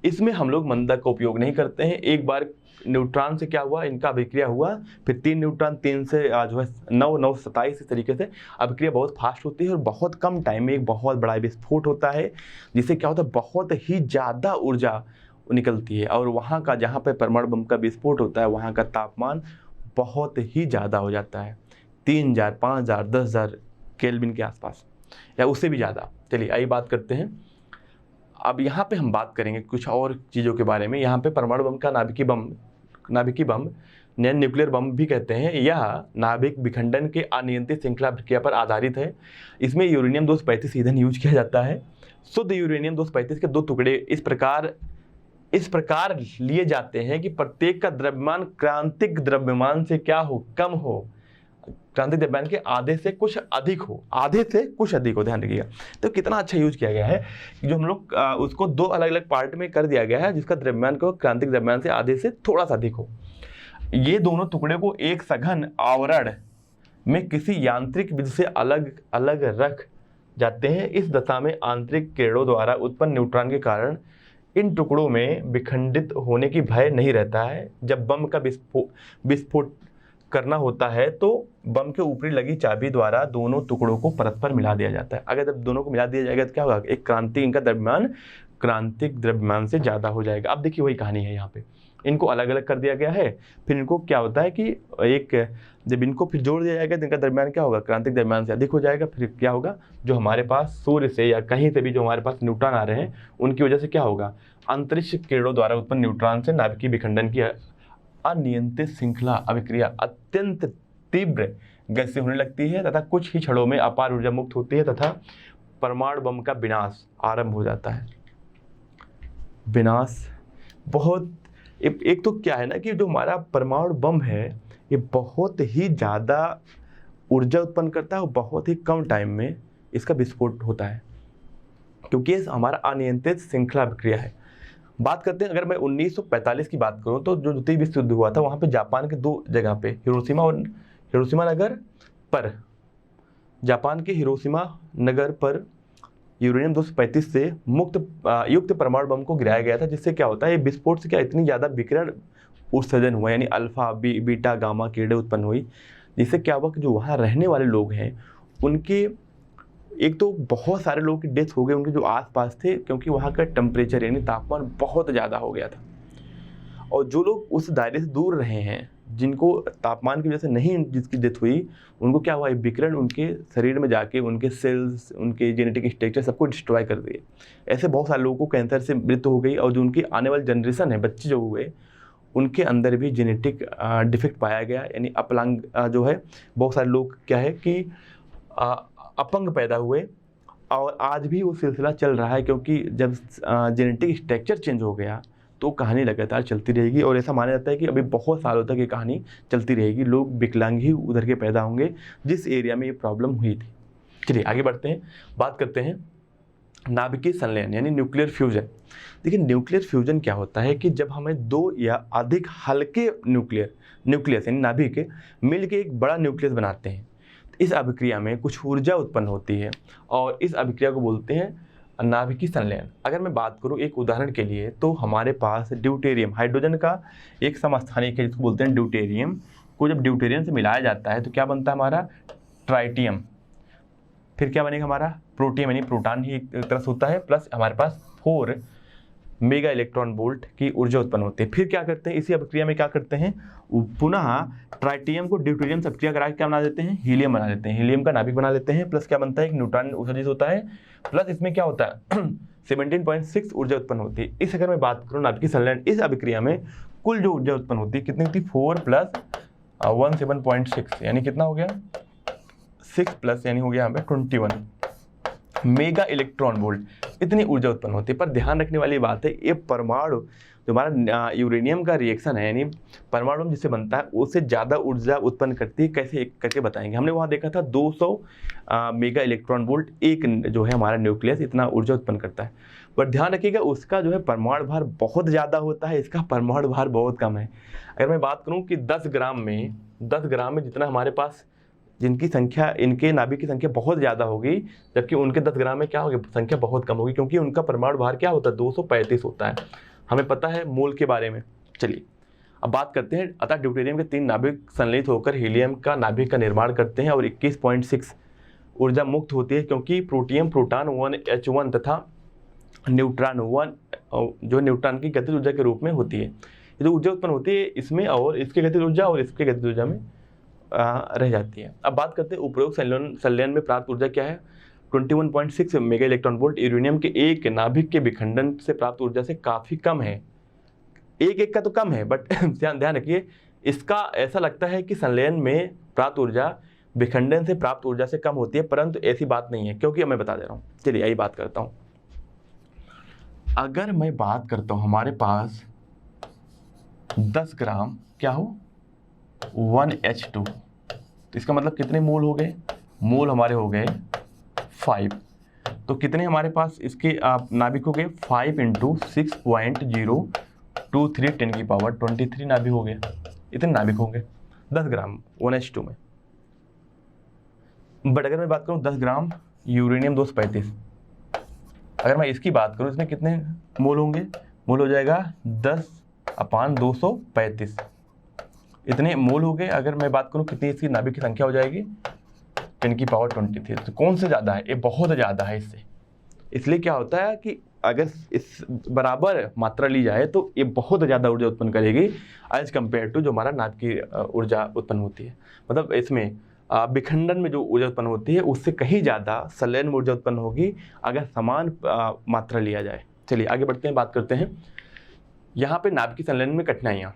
Speaker 1: इसमें हम लोग मंदक का उपयोग नहीं करते हैं। एक बार न्यूट्रॉन से क्या हुआ? इनका अभिक्रिया हुआ, फिर 3 न्यूट्रॉन 3 से जो है 9 27 इस तरीके से अभिक्रिया बहुत फास्ट होती है और बहुत कम टाइम में एक बहुत बड़ा विस्फोट होता है, जिससे क्या होता है? बहुत ही ज़्यादा ऊर्जा निकलती है और वहाँ का जहाँ पे परमाणु बम का विस्फोट होता है वहाँ का तापमान बहुत ही ज़्यादा हो जाता है, 3000, 5000, 10,000 केल्विन के आसपास या उससे भी ज़्यादा। चलिए आइए बात करते हैं। अब यहाँ पे हम बात करेंगे कुछ और चीज़ों के बारे में। यहाँ पे परमाणु बम का नाभिकीय बम न्यूक्लियर बम भी कहते हैं। यह नाभिक विखंडन के अनियंत्रित श्रृंखला अभिक्रिया पर आधारित है। इसमें यूरेनियम 235 ईंधन यूज किया जाता है। शुद्ध यूरेनियम 235 के 2 टुकड़े इस प्रकार लिए जाते हैं कि प्रत्येक का द्रव्यमान क्रांतिक द्रव्यमान से क्या हो? कम हो। क्रांतिक द्रव्यमान के आधे से कुछ अधिक हो। ध्यान रखिएगा। तो कितना अच्छा यूज किया गया है कि जो हम लोग उसको 2 अलग अलग पार्ट में कर दिया गया है, जिसका द्रव्यमान को क्रांतिक द्रव्यमान से आधे से थोड़ा सा अधिक हो। ये दोनों टुकड़े को एक सघन आवरण में किसी यांत्रिक विधि से अलग अलग रख जाते हैं। इस दशा में आंतरिक किरणों द्वारा उत्पन्न न्यूट्रॉन के कारण इन टुकड़ों में विखंडित होने की भय नहीं रहता है। जब बम का विस्फोट करना होता है तो बम के ऊपरी लगी चाबी द्वारा दोनों टुकड़ों को परस्पर मिला दिया जाता है। अगर जब दोनों को मिला दिया जाएगा तो क्या होगा, एक क्रांति, इनका द्रव्यमान क्रांतिक द्रव्यमान से ज़्यादा हो जाएगा। अब देखिए वही कहानी है, यहाँ पे इनको अलग अलग कर दिया गया है, फिर इनको क्या होता है कि एक जब इनको फिर जोड़ दिया जाएगा तो इनका द्रव्यमान क्या होगा, क्रांतिक द्रव्यमान से अधिक हो जाएगा। फिर क्या होगा, जो हमारे पास सूर्य से या कहीं से भी जो हमारे पास न्यूट्रॉन आ रहे हैं उनकी वजह से क्या होगा, अंतरिक्ष किरणों द्वारा उत्पन्न न्यूट्रॉन से नाभिकीय विखंडन की अनियंत्रित श्रृंखला अभिक्रिया अत्यंत तीव्र गति से होने लगती है तथा कुछ ही क्षणों में अपार ऊर्जा मुक्त होती है तथा परमाणु बम का विनाश आरंभ हो जाता है। विनाश बहुत एक तो क्या है ना कि जो हमारा परमाणु बम है ये बहुत ही ज़्यादा ऊर्जा उत्पन्न करता है और बहुत ही कम टाइम में इसका विस्फोट होता है, क्योंकि ये हमारा अनियंत्रित श्रृंखला अभिक्रिया है। बात करते हैं, अगर मैं 1945 की बात करूं तो जो द्वितीय विश्व युद्ध हुआ था वहां पे जापान के 2 जगह पे हिरोशिमा नगर पर, जापान के हिरोशिमा नगर पर यूरेनियम 235 से युक्त परमाणु बम को गिराया गया था, जिससे क्या होता है, ये विस्फोट से क्या इतनी ज़्यादा विकिरण उत्सर्जन हुआ, यानी अल्फा बीटा गामा किरणें उत्पन्न हुई, जिससे क्या हुआ कि जो वहाँ रहने वाले लोग हैं उनके एक तो बहुत सारे लोगों की डेथ हो गई, उनके जो आसपास थे, क्योंकि वहाँ का टेम्परेचर यानी तापमान बहुत ज़्यादा हो गया था। और जो लोग उस दायरे से दूर रहे हैं, जिनको तापमान की वजह से नहीं जिसकी डेथ हुई, उनको क्या हुआ, विकिरण उनके शरीर में जाके उनके सेल्स, उनके जेनेटिक स्ट्रक्चर सबको डिस्ट्रॉय कर दिए। ऐसे बहुत सारे लोगों को कैंसर से मृत्यु हो गई, और जो उनकी आने वाली जनरेशन है, बच्चे जो हुए, उनके अंदर भी जेनेटिक डिफेक्ट पाया गया, यानी अपलांग जो है, बहुत सारे लोग क्या है कि अपंग पैदा हुए, और आज भी वो सिलसिला चल रहा है, क्योंकि जब जेनेटिक स्ट्रक्चर चेंज हो गया तो कहानी लगातार चलती रहेगी। और ऐसा माना जाता है कि अभी बहुत सालों तक ये कहानी चलती रहेगी, लोग विकलांग ही उधर के पैदा होंगे जिस एरिया में ये प्रॉब्लम हुई थी। चलिए आगे बढ़ते हैं, बात करते हैं नाभिकीय संलयन यानी न्यूक्लियर फ्यूजन। देखिए न्यूक्लियर फ्यूजन क्या होता है कि जब हमें 2 या अधिक हल्के न्यूक्लियस यानी नाभिक मिल के एक बड़ा न्यूक्लियस बनाते हैं, इस अभिक्रिया में कुछ ऊर्जा उत्पन्न होती है और इस अभिक्रिया को बोलते हैं नाभिकीय संलयन। अगर मैं बात करूं एक उदाहरण के लिए, तो हमारे पास ड्यूटेरियम, हाइड्रोजन का एक समस्थानिक है जिसको बोलते हैं ड्यूटेरियम, को जब ड्यूटेरियम से मिलाया जाता है तो क्या बनता है हमारा ट्राइटियम, फिर क्या बनेगा हमारा प्रोटियम, यानी प्रोटॉन ही एक तरह से होता है, प्लस हमारे पास 4 मेगा इलेक्ट्रॉन वोल्ट की ऊर्जा उत्पन्न होती है। फिर क्या करते हैं, इसी अभिक्रिया में क्या करते हैं, पुनः ट्राइटियम को ड्यूटेरियम से अभिक्रिया करा के क्या बना देते हैं, हीलियम बना देते हैं, हीलियम का नाभिक बना देते हैं, प्लस क्या बनता है, एक न्यूट्रॉन उत्सर्जित होता है, प्लस इसमें क्या होता है 17.6 ऊर्जा उत्पन्न होती है। इस अगर मैं बात करूँ नाभिकीय संलयन, इस अभिक्रिया में कुल जो ऊर्जा उत्पन्न होती है कितनी होती है, 4 + 17.6 यानी कितना हो गया, 6 प्लस यानी हो गया यहाँ पे 21 मेगा इलेक्ट्रॉन वोल्ट, इतनी ऊर्जा उत्पन्न होती है। पर ध्यान रखने वाली बात है, ये परमाणु जो हमारा यूरेनियम का रिएक्शन है, यानी परमाणु जिससे बनता है, उससे ज़्यादा ऊर्जा उत्पन्न करती है। कैसे करके बताएंगे, हमने वहाँ देखा था 200 मेगा इलेक्ट्रॉन वोल्ट एक जो है हमारा न्यूक्लियस इतना ऊर्जा उत्पन्न करता है। पर ध्यान रखिएगा उसका जो है परमाणु भार बहुत ज़्यादा होता है, इसका परमाणु भार बहुत कम है। अगर मैं बात करूँ कि 10 ग्राम में जितना हमारे पास जिनकी संख्या, इनके नाभिक की संख्या बहुत ज़्यादा होगी, जबकि उनके 10 ग्राम में क्या होगी, संख्या बहुत कम होगी, क्योंकि उनका परमाणु भार क्या होता है, 235 होता है। हमें पता है मोल के बारे में। चलिए अब बात करते हैं, अतः ड्यूटेरियम के 3 नाभिक संलयित होकर हीलियम का नाभिक का निर्माण करते हैं और 21.6 ऊर्जा मुक्त होती है, क्योंकि प्रोटॉन 1H1 तथा न्यूट्रॉन 1 जो न्यूट्रॉन की गतिज ऊर्जा के रूप में होती है। ये जो ऊर्जा उत्पन्न होती है इसमें, और इसकी गतिज ऊर्जा और इसके गतिज ऊर्जा में रह जाती है। अब बात करते हैं उपरोक्त संलयन में प्राप्त ऊर्जा क्या है, 21.6 मेगा इलेक्ट्रॉन वोल्ट यूरेनियम के एक नाभिक के विखंडन से प्राप्त ऊर्जा से काफ़ी कम है। एक का तो कम है, बट ध्यान रखिए, इसका ऐसा लगता है कि संलयन में प्राप्त ऊर्जा विखंडन से प्राप्त ऊर्जा से कम होती है, परंतु ऐसी बात नहीं है, क्योंकि मैं बता दे रहा हूँ। चलिए यही बात करता हूँ। अगर मैं बात करता हूँ, हमारे पास 10 ग्राम क्या हो 1H2, तो इसका मतलब कितने मोल हो गए, मोल हमारे हो गए 5। तो कितने हमारे पास इसके नाभिक हो गए, 5 × 6.023 10 की पावर 23 नाभिक हो गए। इतने नाभिक होंगे 10 ग्राम 1H2 में। बट अगर मैं बात करूं 10 ग्राम यूरेनियम 235, अगर मैं इसकी बात करूं, इसमें कितने मोल होंगे, मोल हो जाएगा 10/235। इतने मोल हो गए। अगर मैं बात करूँ कितनी इसकी नाभिक की संख्या हो जाएगी 10⁻23। तो कौन से ज़्यादा है? ये बहुत ज़्यादा है इससे। इसलिए क्या होता है कि अगर इस बराबर मात्रा ली जाए तो ये बहुत ज़्यादा ऊर्जा उत्पन्न करेगी एज कम्पेयर टू जो हमारा नाभ की ऊर्जा उत्पन्न होती है। मतलब इसमें विखंडन में जो ऊर्जा उत्पन्न होती है उससे कहीं ज़्यादा संलयन में ऊर्जा उत्पन्न होगी अगर समान मात्रा लिया जाए। चलिए आगे बढ़ते हैं, बात करते हैं यहाँ पे नाभिकीय संलयन में कठिनाइयाँ।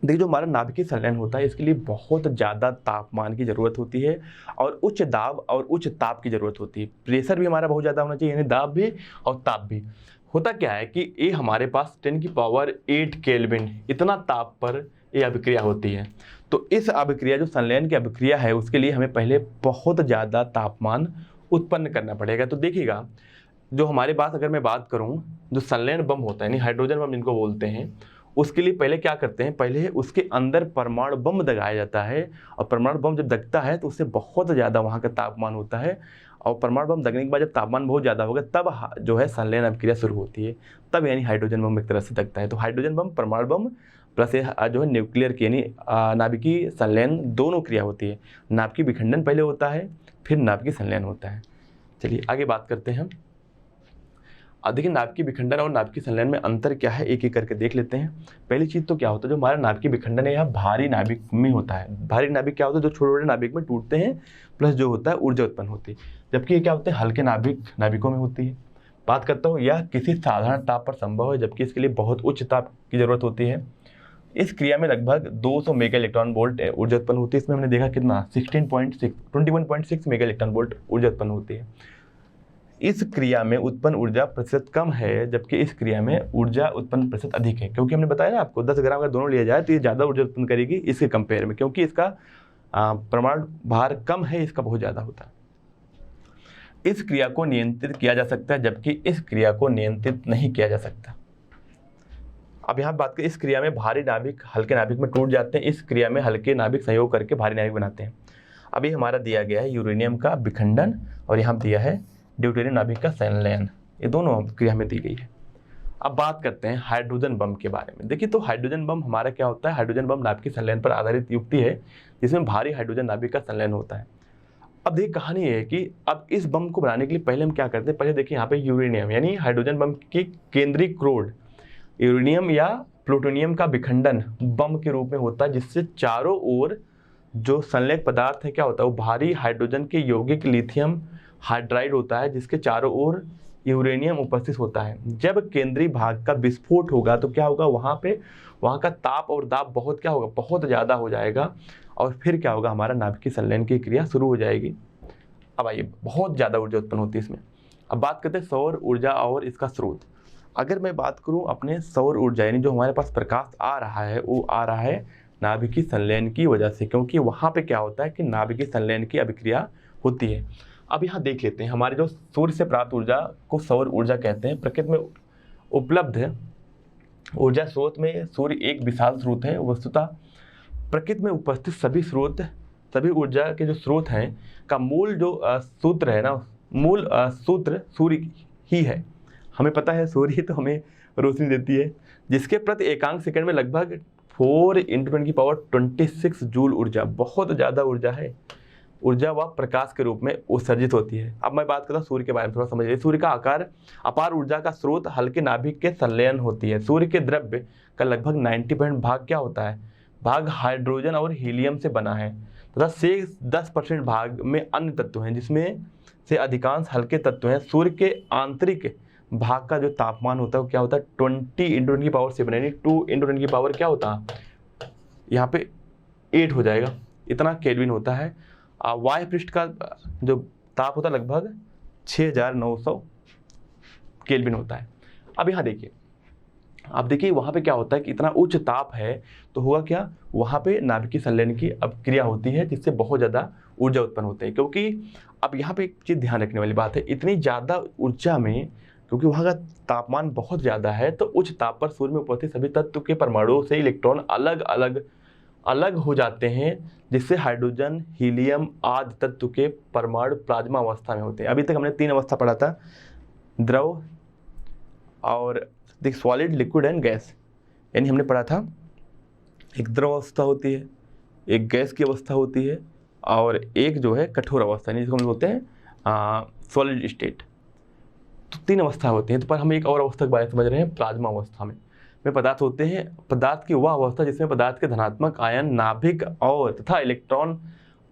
Speaker 1: देखिए, जो हमारा नाभिकीय संलयन होता है इसके लिए बहुत ज़्यादा तापमान की ज़रूरत होती है और उच्च दाब और उच्च ताप की ज़रूरत होती है। प्रेशर भी हमारा बहुत ज़्यादा होना चाहिए, यानी दाब भी और ताप भी। होता क्या है कि ये हमारे पास 10⁸ केल्विन इतना ताप पर ये अभिक्रिया होती है। तो इस अभिक्रिया, जो संलयन की अभिक्रिया है, उसके लिए हमें पहले बहुत ज़्यादा तापमान उत्पन्न करना पड़ेगा। तो देखिएगा, जो हमारे पास अगर मैं बात करूँ, जो संलयन बम होता है यानी हाइड्रोजन बम जिनको बोलते हैं, उसके लिए पहले क्या करते हैं, पहले उसके अंदर परमाणु बम दगाया जाता है और परमाणु बम जब दगता है तो उससे बहुत ज़्यादा वहाँ का तापमान होता है और परमाणु बम दगने के बाद जब तापमान बहुत ज़्यादा होगा तब जो है संलयन अभिक्रिया शुरू होती है, तब यानी हाइड्रोजन बम एक तरह से दगता है। तो हाइड्रोजन बम, परमाणु बम प्लस जो है न्यूक्लियर की यानी नाभिकीय संलयन दोनों क्रिया होती है। नाभिकीय विखंडन पहले होता है, फिर नाभिकीय संलयन होता है। चलिए आगे बात करते हैं। अब देखिए, नाभिकीय विखंडन और नाभिकीय संलयन में अंतर क्या है, एक एक करके देख लेते हैं। पहली चीज़ तो क्या होता है, जो हमारा नाभिकीय विखंडन है यह भारी नाभिक में होता है। भारी नाभिक क्या होता है, जो छोटे छोटे नाभिक में टूटते हैं, प्लस जो होता है ऊर्जा उत्पन्न होती है। जबकि ये क्या होते हैं, हल्के नाभिकों में होती है। बात करता हूँ, यह किसी साधारण ताप पर संभव है, जबकि इसके लिए बहुत उच्च ताप की जरूरत होती है। इस क्रिया में लगभग 200 मेगा इलेक्ट्रॉन वोल्ट ऊर्जा उत्पन्न होती है। इसमें हमने देखा कितना 21.6 मेगा इलेक्ट्रॉन वोल्ट ऊर्जा उत्पन्न होती है। इस क्रिया में उत्पन्न ऊर्जा प्रतिशत कम है, जबकि इस क्रिया में ऊर्जा उत्पन्न प्रतिशत अधिक है। क्योंकि हमने बताया ना आपको 10 ग्राम अगर दोनों लिया जाए तो ये ज़्यादा ऊर्जा उत्पन्न करेगी इसके कंपेयर में, क्योंकि इसका परमाणु भार कम है, इसका बहुत ज़्यादा होता है। इस क्रिया को नियंत्रित किया जा सकता है, जबकि इस क्रिया को नियंत्रित नहीं किया जा सकता। अब यहाँ बात करें, इस क्रिया में भारी नाभिक हल्के नाभिक में टूट जाते हैं, इस क्रिया में हल्के नाभिक सहयोग करके भारी नाभिक बनाते हैं। अभी हमारा दिया गया है यूरेनियम का विखंडन और यहाँ दिया है ड्यूटेरियम नाभिक का संलयन, ये दोनों क्रिया में दी गई है। अब बात करते हैं हाइड्रोजन बम के बारे में। देखिए, तो हाइड्रोजन बम हमारा क्या होता है, हाइड्रोजन बम नाभिकीय संलयन पर आधारित युक्ति है जिसमें भारी हाइड्रोजन नाभिक का संलयन होता है। अब देखिए, कहानी ये है कि अब इस बम को बनाने के लिए पहले हम क्या करते हैं, पहले देखिए यहाँ पे यूरेनियम यानी हाइड्रोजन बम की केंद्रीय क्रोड यूरेनियम या प्लूटोनियम का विखंडन बम के रूप में होता है, जिससे चारों ओर जो संलयक पदार्थ है क्या होता है, वो भारी हाइड्रोजन के यौगिक लिथियम हाइड्राइड होता है, जिसके चारों ओर यूरेनियम उपस्थित होता है। जब केंद्रीय भाग का विस्फोट होगा तो क्या होगा, वहाँ का ताप और दाब बहुत क्या होगा, बहुत ज़्यादा हो जाएगा और फिर क्या होगा, हमारा नाभिकीय संलयन की क्रिया शुरू हो जाएगी। अब आइए, बहुत ज़्यादा ऊर्जा उत्पन्न होती है इसमें। अब बात करते हैं सौर ऊर्जा और इसका स्रोत। अगर मैं बात करूँ अपने सौर ऊर्जा यानी जो हमारे पास प्रकाश आ रहा है, वो आ रहा है नाभिकीय संलयन की वजह से, क्योंकि वहाँ पे क्या होता है कि नाभिकीय संलयन की अभिक्रिया होती है। अब यहाँ देख लेते हैं, हमारे जो सूर्य से प्राप्त ऊर्जा को सौर ऊर्जा कहते हैं। प्रकृति में उपलब्ध ऊर्जा स्रोत में सूर्य एक विशाल स्रोत है। वस्तुतः प्रकृति में उपस्थित सभी ऊर्जा के जो स्रोत हैं का मूल जो सूत्र है ना, मूल सूत्र सूर्य ही है। हमें पता है सूर्य तो हमें रोशनी देती है, जिसके प्रति एकांक सेकंड में लगभग 4 × 10⁻26 जूल ऊर्जा, बहुत ज़्यादा ऊर्जा है। ऊर्जा व प्रकाश के रूप में उत्सर्जित होती है। अब मैं बात करता हूँ सूर्य के बारे में, थोड़ा समझिए। सूर्य का आकार अपार ऊर्जा का स्रोत हल्के नाभिक के संलयन होती है। सूर्य के द्रव्य का लगभग 90% भाग क्या होता है, भाग हाइड्रोजन और हीलियम से बना है तथा से 10% भाग में अन्य तत्व हैं, जिसमें से अधिकांश हल्के तत्व हैं। सूर्य के आंतरिक भाग का जो तापमान होता है वो क्या होता है 20 × 10⁻7 यानी 2 × 10 क्या होता है यहाँ पे 8 हो जाएगा, इतना केल्विन होता है। वायु पृष्ठ का जो ताप होता है लगभग 6900 केल्विन होता है। अब यहाँ देखिए, आप देखिए वहाँ पे क्या होता है कि इतना उच्च ताप है तो हुआ क्या, वहाँ पे नाभिकीय संलयन की अभिक्रिया होती है, जिससे बहुत ज़्यादा ऊर्जा उत्पन्न होती है। क्योंकि अब यहाँ पे एक चीज़ ध्यान रखने वाली बात है, इतनी ज़्यादा ऊर्जा में क्योंकि वहाँ का तापमान बहुत ज़्यादा है, तो उच्च ताप पर सूर्य में उपस्थित सभी तत्व के परमाणुओं से इलेक्ट्रॉन अलग हो जाते हैं, जिससे हाइड्रोजन, हीलियम आदि तत्व के परमाणु प्लाज्मा अवस्था में होते हैं। अभी तक हमने 3 अवस्था पढ़ा था, द्रव और सॉलिड, लिक्विड एंड गैस, यानी हमने पढ़ा था एक द्रव अवस्था होती है, एक गैस की अवस्था होती है, और एक जो है कठोर अवस्था, जिसको हम बोलते हैं सॉलिड स्टेट। तो 3 अवस्था होती हैं। तो पर हम एक और अवस्था के बारे में समझ रहे हैं, प्लाज्मा अवस्था में पदार्थ होते हैं, पदार्थ की वह अवस्था जिसमें पदार्थ के धनात्मक आयन, नाभिक और तथा इलेक्ट्रॉन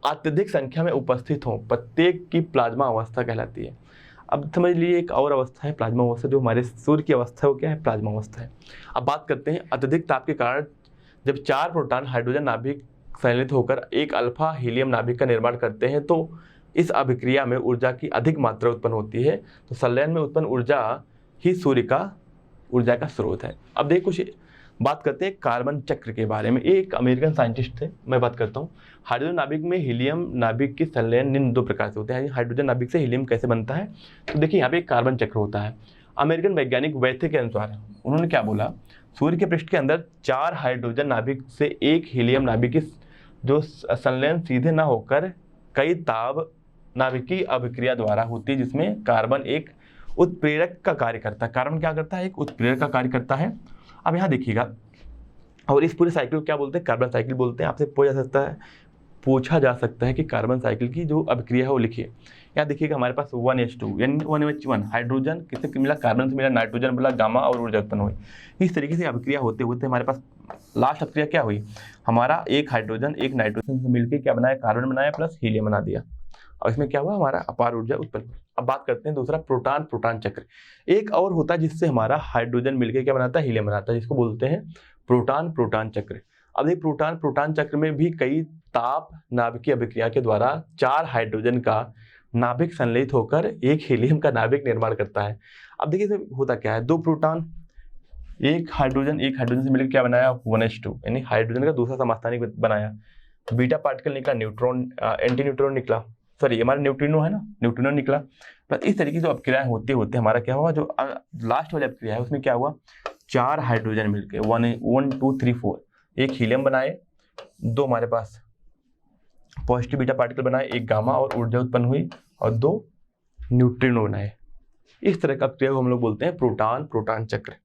Speaker 1: अत्यधिक संख्या में उपस्थित हों, प्रत्येक की प्लाज्मा अवस्था कहलाती है। अब समझ लीजिए एक और अवस्था है प्लाज्मा अवस्था, जो हमारे सूर्य की अवस्था है, वो क्या है? प्लाज्मा अवस्था है। अब बात करते हैं अत्यधिक ताप के कारण जब 4 प्रोटॉन हाइड्रोजन नाभिक संलयित होकर एक अल्फा हीलियम नाभिक का निर्माण करते हैं, तो इस अभिक्रिया में ऊर्जा की अधिक मात्रा उत्पन्न होती है। तो संलयन में उत्पन्न ऊर्जा ही सूर्य का ऊर्जा का स्रोत है। अब देखो कुछ बात करते हैं कार्बन चक्र के बारे में। एक अमेरिकन साइंटिस्ट थे, मैं बात करता हूँ। हाइड्रोजन नाभिक में हीलियम नाभिक की संलयन निम्न 2 प्रकार से होते हैं। हाइड्रोजन नाभिक से हीलियम कैसे बनता है? तो देखिए यहाँ पे एक कार्बन चक्र होता है। अमेरिकन वैज्ञानिक वैथे के अनुसार उन्होंने क्या बोला, सूर्य के पृष्ठ के अंदर 4 हाइड्रोजन नाभिक से एक हीलियम नाभिक की जो संलयन सीधे न होकर कई ताप नाभिकीय अभिक्रिया द्वारा होती है, जिसमें कार्बन एक उत्प्रेरक का कार्य करता है। कार्बन क्या करता है? एक उत्प्रेरक का कार्य करता है। अब यहाँ देखिएगा, और इस पूरे साइकिल को क्या बोलते हैं? कार्बन साइकिल बोलते हैं। आपसे पूछा जा सकता है कि कार्बन साइकिल की जो अभिक्रिया है वो लिखिए। यहाँ देखिएगा हमारे पास 1H2 यानी 1H1 हाइड्रोजन किससे मिला? कार्बन से मिला, नाइट्रोजन मिला, गामा और ऊर्जा उत्पन्न हुई। इस तरीके से अभिक्रिया होते होते हमारे पास लास्ट अभिक्रिया क्या हुई? हमारा एक हाइड्रोजन एक नाइट्रोजन से मिलकर क्या बनाया? कार्बन बनाया प्लस हीलियम बना दिया, और इसमें क्या हुआ? हमारा अपार ऊर्जा उत्पन्न हुई। अब बात करते हैं दूसरा प्रोटॉन प्रोटॉन चक्र। एक और होता है जिससे हमारा हाइड्रोजन मिलकर क्या बनाता है? हीलियम बनाता है, जिसको बोलते हैं प्रोटॉन प्रोटॉन चक्र। अब ये प्रोटॉन प्रोटॉन चक्र में भी कई ताप नाभिकीय अभिक्रिया के द्वारा 4 हाइड्रोजन का नाभिक संलयित होकर एक हीलियम का नाभिक निर्माण करता है। अब देखिए होता क्या है, 2 प्रोटॉन एक हाइड्रोजन से मिलकर क्या बनाया? 1H2 यानी हाइड्रोजन का दूसरा समस्थानिक बनाया। बीटा पार्टिकल निकला, न्यूट्रॉन एंटी न्यूट्रॉन निकला, सॉरी हमारा न्यूट्रिनो है ना, न्यूट्रिनो निकला। पर इस तरीके से अपक्रियाएं होते होते हमारा क्या हुआ? जो लास्ट वाली अपक्रिया है उसमें क्या हुआ? 4 हाइड्रोजन मिलके 1 2 3 4 एक हीलियम बनाए, 2 हमारे पास पॉजिटिव बीटा पार्टिकल बनाए, एक गामा और ऊर्जा उत्पन्न हुई, और 2 न्यूट्रिनो बनाए। इस तरह का अपक्रिया को हम लोग बोलते हैं प्रोटॉन प्रोटॉन चक्र।